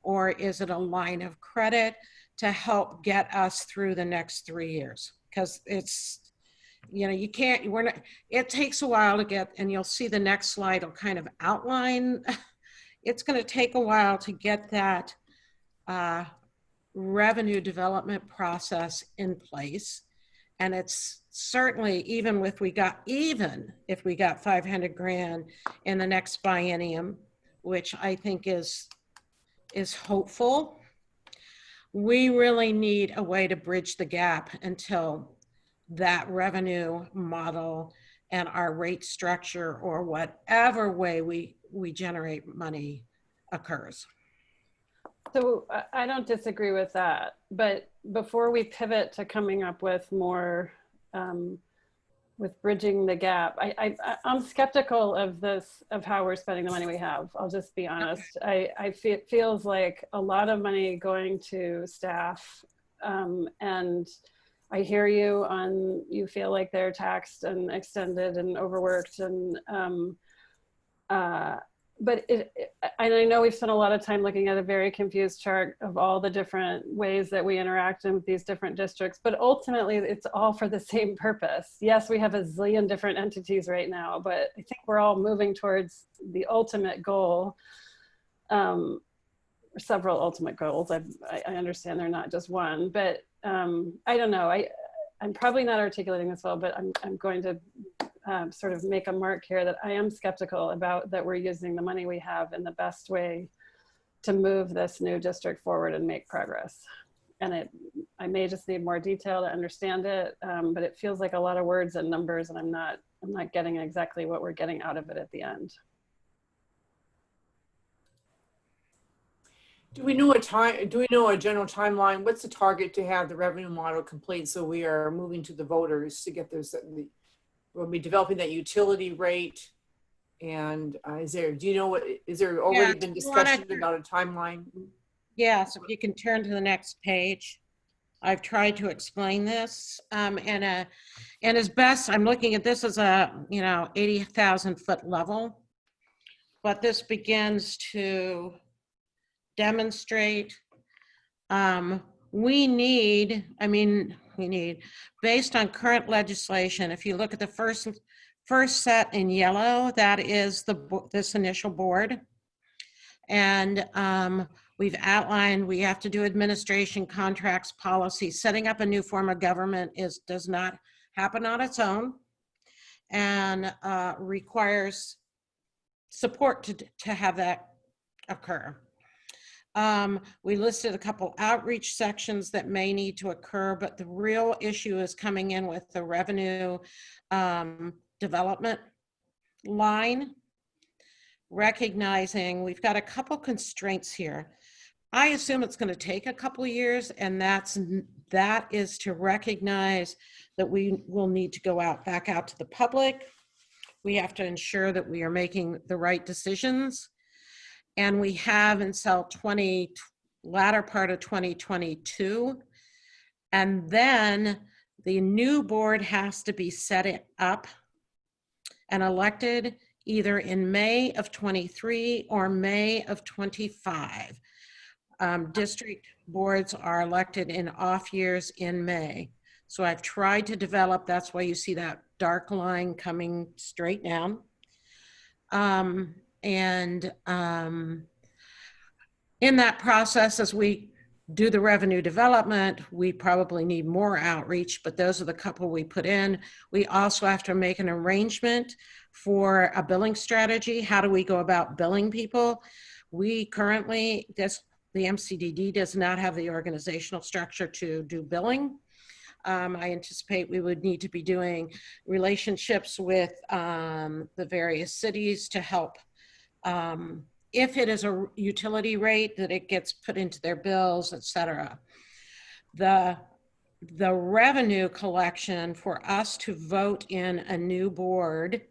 Or is it a line of credit to help get us through the next 3 years? Because it's, it takes a while to get, and you'll see the next slide will kind of outline. It's going to take a while to get that revenue development process in place. And it's certainly, even if we got $500,000 in the next biennium, which I think is hopeful, we really need a way to bridge the gap until that revenue model and our rate structure, or whatever way we generate money, occurs. So I don't disagree with that, but before we pivot to coming up with more, with bridging the gap, I'm skeptical of how we're spending the money we have. I'll just be honest. It feels like a lot of money going to staff, and I hear you on, you feel like they're taxed and extended and overworked, and but and I know we've spent a lot of time looking at a very confused chart of all the different ways that we interact with these different districts, but ultimately it's all for the same purpose. Yes, we have a zillion different entities right now, but I think we're all moving towards the ultimate goal, several ultimate goals. I understand they're not just one, but I don't know. I'm probably not articulating this well, but I'm going to sort of make a mark here that I am skeptical about that we're using the money we have in the best way to move this new district forward and make progress. And I may just need more detail to understand it, but it feels like a lot of words and numbers, and I'm not getting exactly what we're getting out of it at the end. Do we know a general timeline? What's the target to have the revenue model complete so we are moving to the voters to get those? We'll be developing that utility rate. And is there already been discussion about a timeline? Yes, if you can turn to the next page. I've tried to explain this, and as best I'm looking at this as a 80,000 foot level, but this begins to demonstrate we need, based on current legislation, if you look at the first set in yellow, that is this initial board. And we've outlined we have to do administration, contracts, policy. Setting up a new form of government does not happen on its own, and requires support to have that occur. We listed a couple outreach sections that may need to occur, but the real issue is coming in with the revenue development line, recognizing we've got a couple constraints here. I assume it's going to take a couple of years, and that is to recognize that we will need to go back out to the public. We have to ensure that we are making the right decisions. And we have until latter part of 2022. And then the new board has to be set up and elected either in May of 23 or May of 25. District boards are elected in off years in May. So I've tried to develop, that's why you see that dark line coming straight down. In that process, as we do the revenue development, we probably need more outreach, but those are the couple we put in. We also have to make an arrangement for a billing strategy. How do we go about billing people? We currently, the MCDD does not have the organizational structure to do billing. I anticipate we would need to be doing relationships with the various cities to help. If it is a utility rate, that it gets put into their bills, et cetera. The revenue collection for us to vote in a new board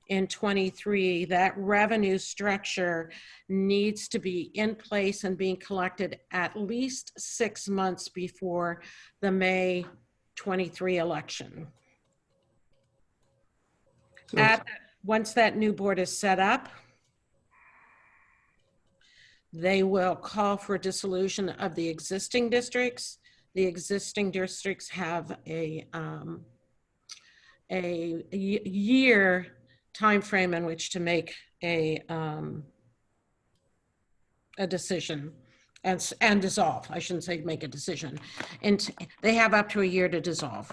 in 23, that revenue structure needs to be in place and being collected at least 6 months before the May 23 election. Once that new board is set up, they will call for dissolution of the existing districts. The existing districts have a year time frame in which to make a decision and dissolve. I shouldn't say make a decision. And they have up to a year to dissolve.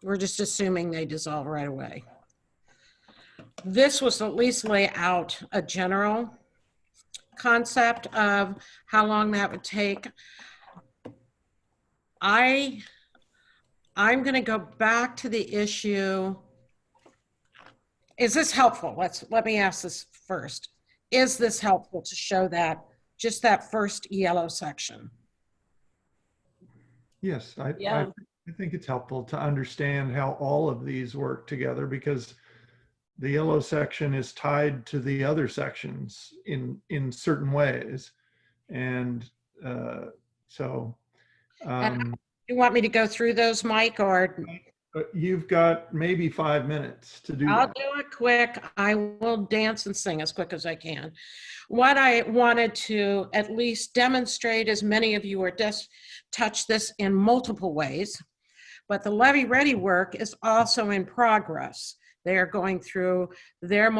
We're just assuming they dissolve right away. This was at least lay out a general concept of how long that would take. I'm going to go back to the issue. Is this helpful? Let me ask this first. Is this helpful to show that, just that first yellow section? Yes, I think it's helpful to understand how all of these work together, because the yellow section is tied to the other sections in certain ways. And so. You want me to go through those, Mike, or? You've got maybe 5 minutes to do I'll that. do it quick. I will dance and sing as quick as I can. What I wanted to at least demonstrate, as many of you are touched this in multiple ways, but the levy ready work is also in progress. They are going through their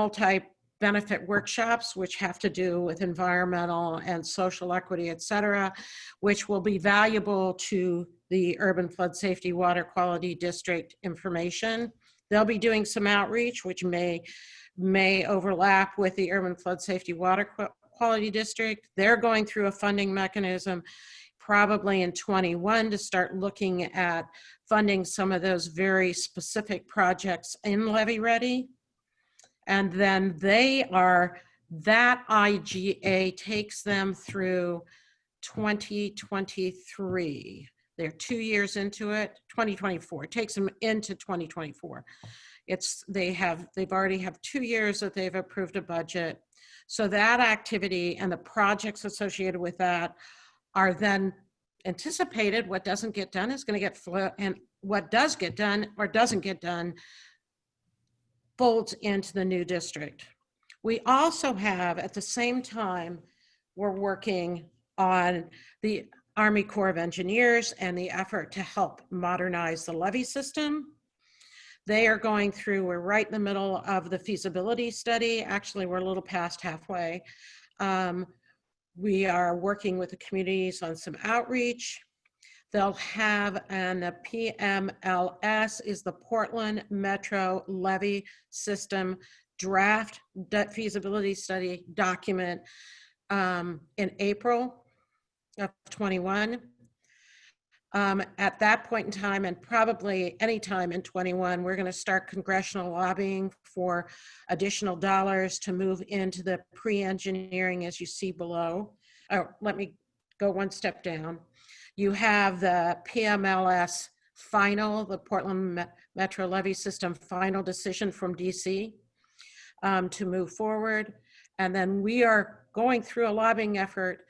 benefit workshops, which have to do with environmental and social equity, et cetera, which will be valuable to the Urban Flood Safety Water Quality District information. They'll be doing some outreach, which may overlap with the Urban Flood Safety Water Quality District. They're going through a funding mechanism probably in 21 to start looking at funding some of those very specific projects in Levy Ready. And then that IGA takes them through 2023. They're 2 years into it, 2024. It takes them into 2024. They've already have 2 years that they've approved a budget. So that activity and the projects associated with that are then anticipated. What doesn't get done is going to get and what does get done or doesn't get done folds into the new district. We also have, at the same time, we're working on the Army Corps of Engineers and the effort to help modernize the levee system. They are going through, we're right in the middle of the feasibility study. Actually, we're a little past halfway. We are working with the communities on some outreach. They'll have, and the PMLS is the Portland Metro Levee System draft feasibility study document in April of 21. At that point in time, and probably any time in 21, we're going to start congressional lobbying for additional dollars to move into the pre-engineering, as you see below. Oh, let me go one step down. You have the PMLS final, the Portland Metro Levee System final decision from DC to move forward. And then we are going through a lobbying effort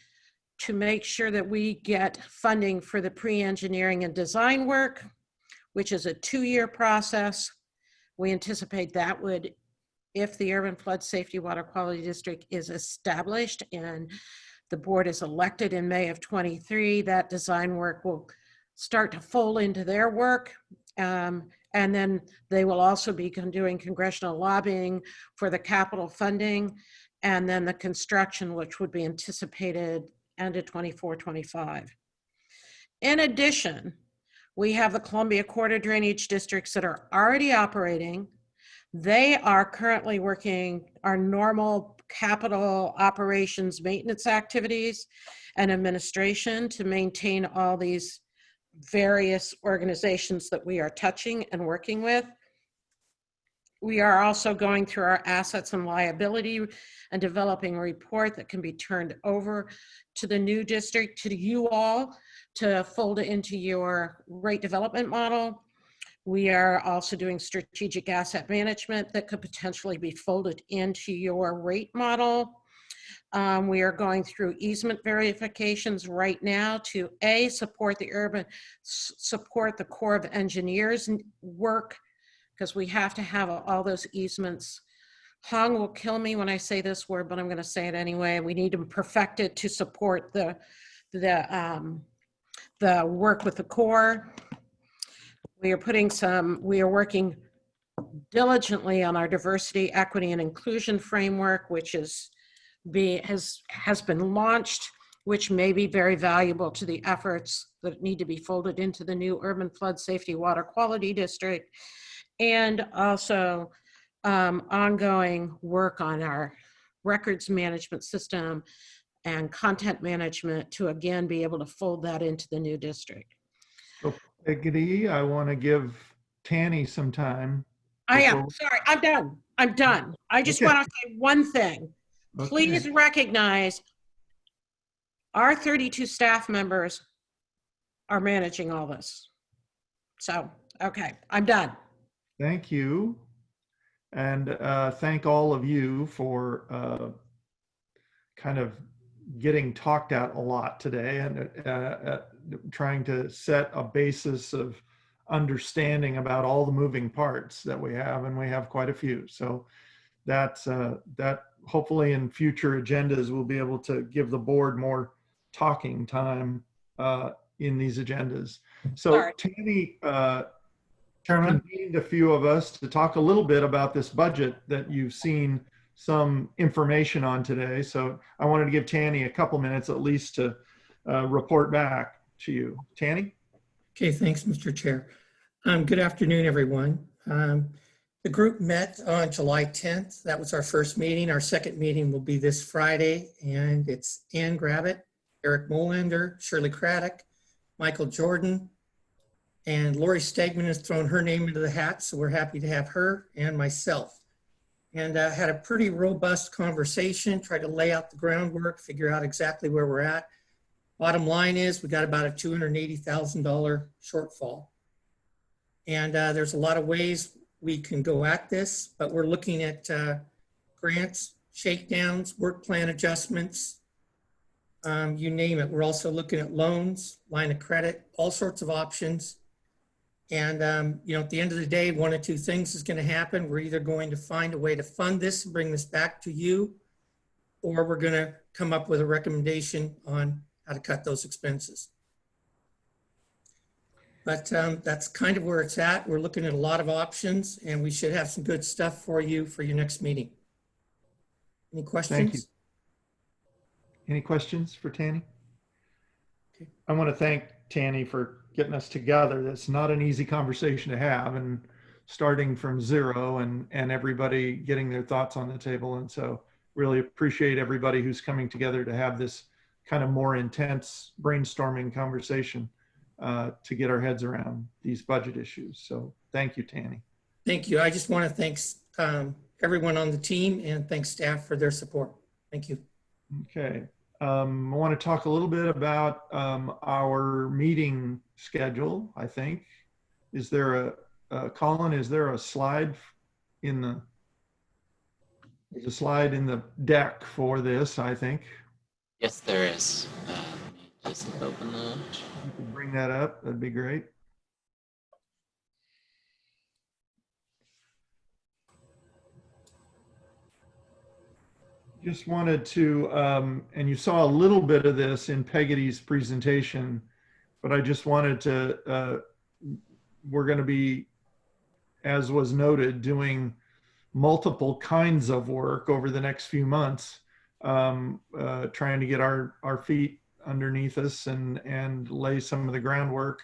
to make sure that we get funding for the pre-engineering and design work, which is a 2-year process. We anticipate that would, if the Urban Flood Safety Water Quality District is established and the board is elected in May of 23, that design work will start to fold into their work. And then they will also be doing congressional lobbying for the capital funding and then the construction, which would be anticipated end of 24, 25. In addition, we have the Columbia Quarter drainage districts that are already operating. They are currently working our normal capital operations maintenance activities and administration to maintain all these various organizations that we are touching and working with. We are also going through our assets and liability and developing a report that can be turned over to the new district, to you all, to fold it into your rate development model. We are also doing strategic asset management that could potentially be folded into your rate model. We are going through easement verifications right now to support the Corps of Engineers work, because we have to have all those easements. Hong will kill me when I say this word, but I'm going to say it anyway. We need to perfect it to support the work with the Corps. We are working diligently on our diversity, equity, and inclusion framework, which has been launched, which may be very valuable to the efforts that need to be folded into the new Urban Flood Safety Water Quality District, and also ongoing work on our records management system and content management to again be able to fold that into the new district. So, Peggy, I want to give Tanny some time. I am sorry, I'm done. I'm done. I just want to say one thing. Okay. Please recognize our 32 staff members are managing all this. So, okay, I'm done. Thank you. And thank all of you for kind of getting talked at a lot today and trying to set a basis of understanding about all the moving parts that we have, and we have quite a few. So that's that hopefully in future agendas we'll be able to give the board more talking time in these agendas. So Sorry. Tanny Chairman? convened a few of us to talk a little bit about this budget that you've seen some information on today. So I wanted to give Tanny a couple minutes at least to report back to you. Tanny? Okay, thanks, Mr. Chair. Good afternoon, everyone. The group met on July 10th. That was our first meeting. Our second meeting will be this Friday, and it's Ann Gravitt, Eric Molander, Shirley Craddock, Michael Jordan, and Lori Stegman has thrown her name into the hat, so we're happy to have her and myself. And had a pretty robust conversation, tried to lay out the groundwork, figure out exactly where we're at. Bottom line is we got about a $280,000 shortfall. And there's a lot of ways we can go at this, but we're looking at grants, shakedowns, work plan adjustments, you name it. We're also looking at loans, line of credit, all sorts of options. And you know, at the end of the day, one of two things is going to happen. We're either going to find a way to fund this and bring this back to you, or we're going to come up with a recommendation on how to cut those expenses. But that's kind of where it's at. We're looking at a lot of options, and we should have some good stuff for you for your next meeting. Any questions? Thank you. Any questions for Tanny? Okay. I want to thank Tanny for getting us together. That's not an easy conversation to have, and starting from zero and everybody getting their thoughts on the table. And so really appreciate everybody who's coming together to have this kind of more intense brainstorming conversation to get our heads around these budget issues. So thank you, Tanny. Thank you. I just want to thank everyone on the team and thank staff for their support. Thank you. Okay. I want to talk a little bit about our meeting schedule, I think. Is there Colin, is there a slide in the, there's a slide in the deck for this, I think. Yes, there is. Let me just open that. You can bring that up, that'd be great. Just wanted to, and you saw a little bit of this in Peggotty's presentation, but I just wanted to, we're going to be, as was noted, doing multiple kinds of work over the next few months, trying to get our feet underneath us and lay some of the groundwork.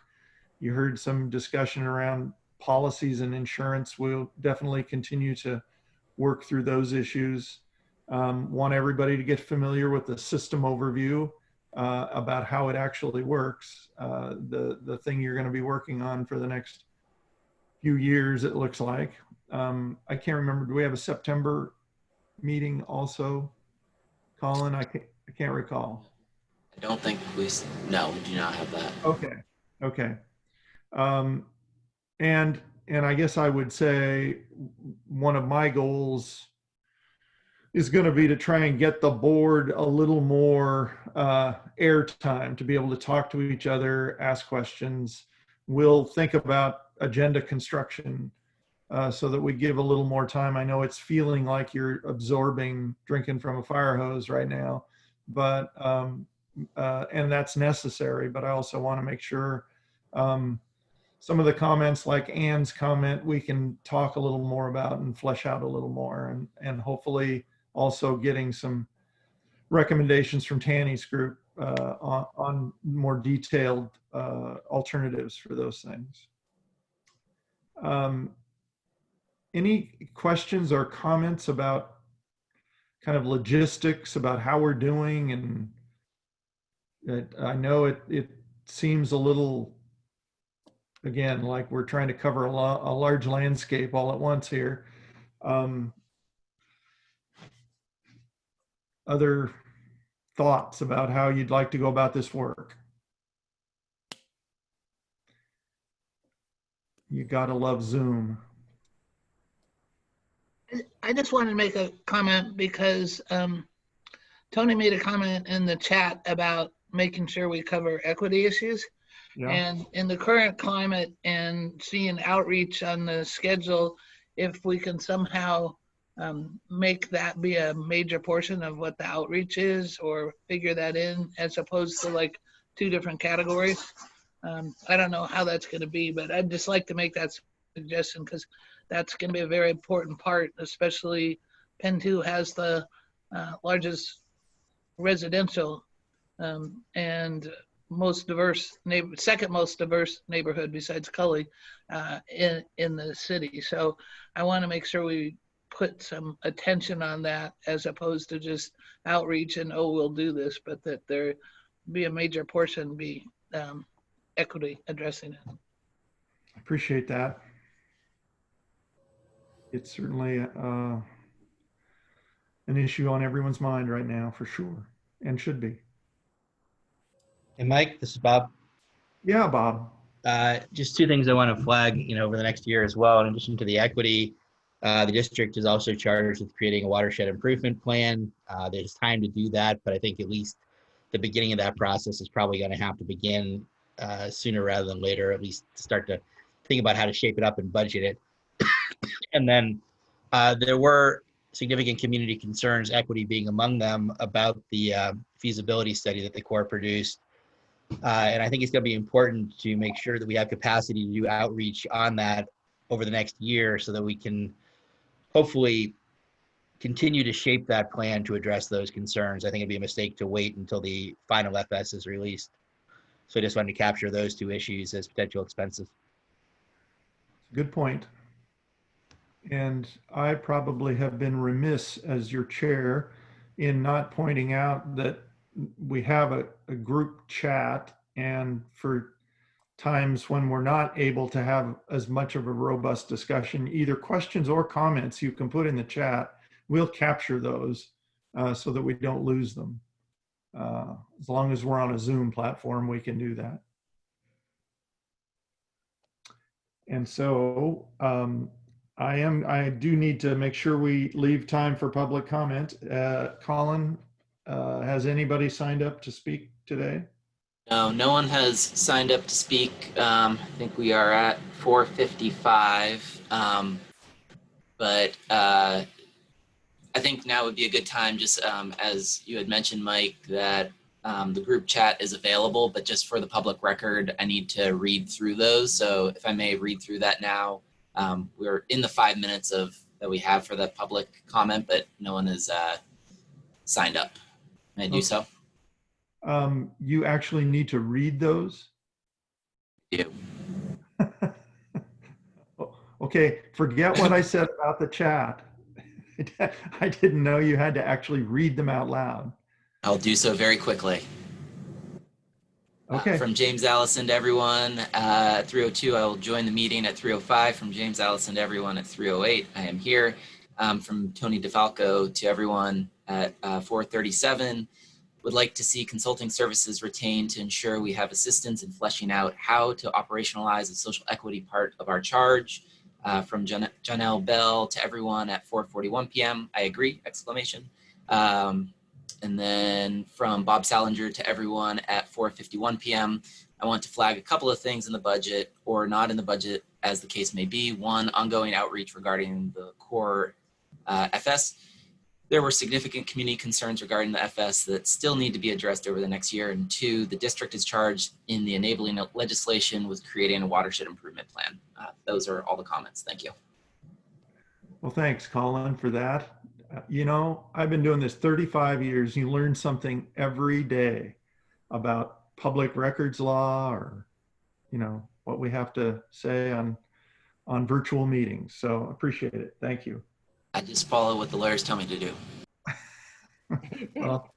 You heard some discussion around policies and insurance. We'll definitely continue to work through those issues. Want everybody to get familiar with the system overview about how it actually works. The thing you're going to be working on for the next few years, it looks like. I can't remember, do we have a September meeting also? Colin, I can't recall. I don't think no, we do not have that. Okay, okay. And I guess I would say one of my goals is going to be to try and get the board a little more airtime to be able to talk to each other, ask questions. We'll think about agenda construction so that we give a little more time. I know it's feeling like you're drinking from a fire hose right now, but and that's necessary, but I also want to make sure some of the comments like Ann's comment, we can talk a little more about and flesh out a little more, and hopefully also getting some recommendations from Tanny's group on more detailed alternatives for those things. Any questions or comments about kind of logistics about how we're doing? And I know it seems a little, again, like we're trying to cover a large landscape all at once here. Other thoughts about how you'd like to go about this work? You gotta love Zoom. I just wanted to make a comment because Tony made a comment in the chat about making sure we cover equity issues. Yeah. And in the current climate and seeing outreach on the schedule, if we can somehow make that be a major portion of what the outreach is, or figure that in as opposed to like two different categories. I don't know how that's going to be, but I'd just like to make that suggestion because that's going to be a very important part, especially Penn 2 has the largest residential and most diverse second most diverse neighborhood besides Cully in the city. So I want to make sure we put some attention on that as opposed to just outreach and, oh, we'll do this, but that there be a major portion be equity addressing it. I appreciate that. It's certainly an issue on everyone's mind right now, for sure, and should be. Hey, Mike, this is Bob. Yeah, Bob. Just two things I want to flag, over the next year as well. In addition to the equity, the district is also charged with creating a watershed improvement plan. There's time to do that, but I think at least the beginning of that process is probably going to have to begin sooner rather than later, at least to start to think about how to shape it up and budget it. And then there were significant community concerns, equity being among them, about the feasibility study that the Corps produced. And I think it's going to be important to make sure that we have capacity to do outreach on that over the next year so that we can hopefully continue to shape that plan to address those concerns. I think it'd be a mistake to wait until the final FS is released. So I just wanted to capture those two issues as potential expenses. Good point. And I probably have been remiss as your chair in not pointing out that we have a group chat, and for times when we're not able to have as much of a robust discussion, either questions or comments you can put in the chat, we'll capture those so that we don't lose them. As long as we're on a Zoom platform, we can do that. And so I do need to make sure we leave time for public comment. Colin, has anybody signed up to speak today? No, no one has signed up to speak. I think we are at 4:55. But I think now would be a good time, just as you had mentioned, Mike, that the group chat is available, but just for the public record, I need to read through those. So if I may read through that now, we're in the 5 minutes that we have for the public comment, but no one has signed up. May I do so? You actually need to read those? Yeah. Okay, forget what I said about the chat. I didn't know you had to actually read them out loud. I'll do so very quickly. Okay. From James Allison to everyone at 3:02, I will join the meeting at 3:05. From James Allison to everyone at 3:08, I am here. From Tony DeFalco to everyone at 4:37, would like to see consulting services retained to ensure we have assistance in fleshing out how to operationalize the social equity part of our charge. From Janelle Bell to everyone at 4:41 p.m. I agree, exclamation. And then from Bob Salinger to everyone at 4:51 p.m. I want to flag a couple of things in the budget or not in the budget as the case may be. One, ongoing outreach regarding the core FS. There were significant community concerns regarding the FS that still need to be addressed over the next year. And two, the district is charged in the enabling legislation with creating a watershed improvement plan. Those are all the comments. Thank you. Well, thanks, Colin, for that. I've been doing this 35 years. You learn something every day about public records law or, what we have to say on virtual meetings. So appreciate it. Thank you. I just follow what the lawyers tell me to do. Well,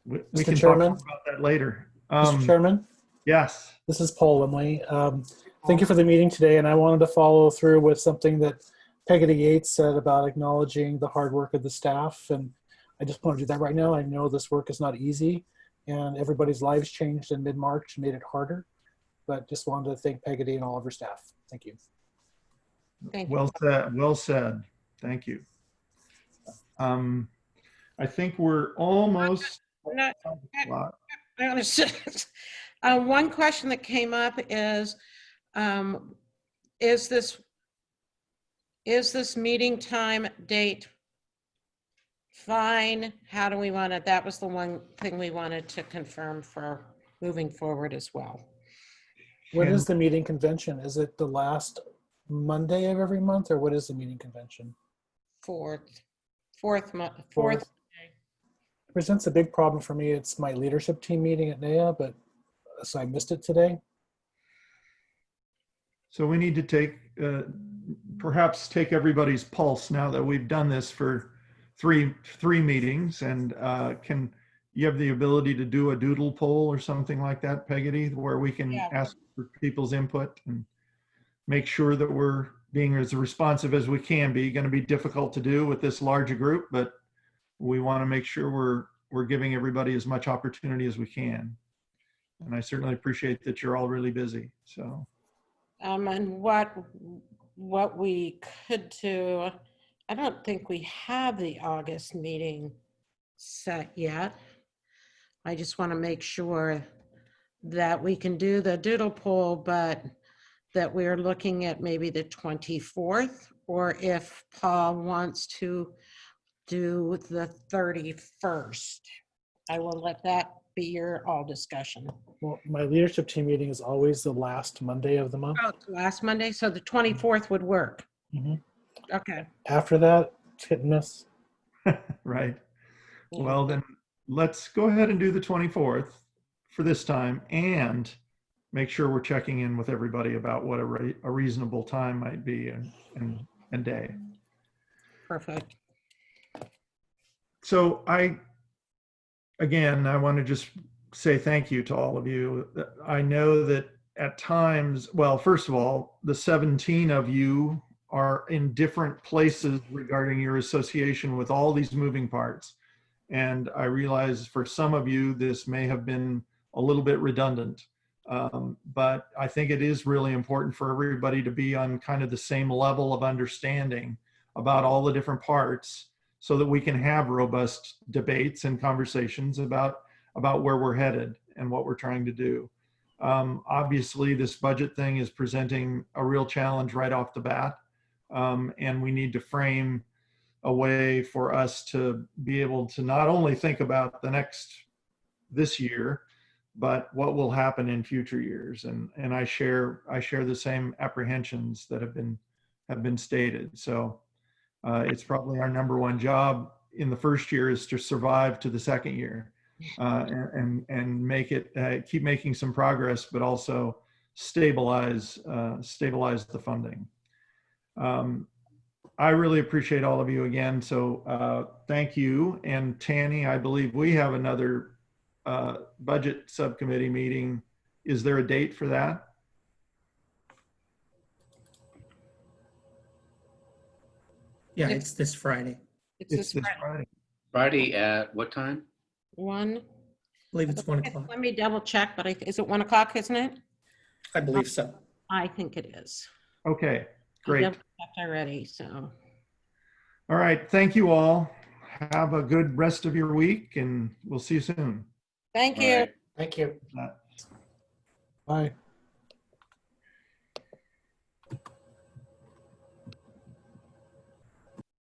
we Mr. can Chairman? talk about that later. Mr. Chairman? Yes. This is Paul Limley. Thank you for the meeting today, and I wanted to follow through with something that Peggy Yates said about acknowledging the hard work of the staff, and I just want to do that right now. I know this work is not easy, and everybody's lives changed in mid-March and made it harder, but just wanted to thank Peggy and all of her staff. Thank you. Thank you. Well said. Well said. Thank you. I think we're almost. One question that came up is this meeting time date fine? How do we want it? That was the one thing we wanted to confirm for moving forward as well. What is the meeting convention? Is it the last Monday of every month, or what is the meeting convention? Fourth. Presents a big problem for me. It's my leadership team meeting at NEA, but so I missed it today. So we need to take, perhaps take everybody's pulse now that we've done this for three meetings, and can you have the ability to do a doodle poll or something like that, Peggotty, where we can ask for people's input and make sure that we're being as responsive as we can be. Going to be difficult to do with this larger group, but we want to make sure we're giving everybody as much opportunity as we can. And I certainly appreciate that you're all really busy. So. And what we could do, I don't think we have the August meeting set yet. I just want to make sure that we can do the doodle poll, but that we're looking at maybe the 24th, or if Paul wants to do the 31st. I will let that be your all discussion. Well, my leadership team meeting is always the last Monday of the month. Oh, it's the last Monday, so the 24th would work. Mm-hmm. Okay. After that, it's hit and miss. Right. Well, then let's go ahead and do the 24th for this time, and make sure we're checking in with everybody about what a reasonable time might be and day. Perfect. So again, I want to just say thank you to all of you. I know that at times, well, first of all, the 17 of you are in different places regarding your association with all these moving parts. And I realize for some of you, this may have been a little bit redundant. But I think it is really important for everybody to be on kind of the same level of understanding about all the different parts, so that we can have robust debates and conversations about where we're headed and what we're trying to do. Obviously, this budget thing is presenting a real challenge right off the bat, and we need to frame a way for us to be able to not only think about this year, but what will happen in future years. And I share the same apprehensions that have been stated. So it's probably our number one job in the first year is to survive to the second year, and make it keep making some progress, but also stabilize the funding. I really appreciate all of you again. So thank you. And Tanny, I believe we have another budget subcommittee meeting. Is there a date for that? Yeah, it's this Friday. It's this Friday. Friday at what time? 1. I believe it's 1 o'clock. Let me double check, but is it 1 o'clock, isn't it? I believe so. I think it is. Okay, great. I double checked already, so. All right, thank you all. Have a good rest of your week, and we'll see you soon. Thank All you. right. Thank you. Bye.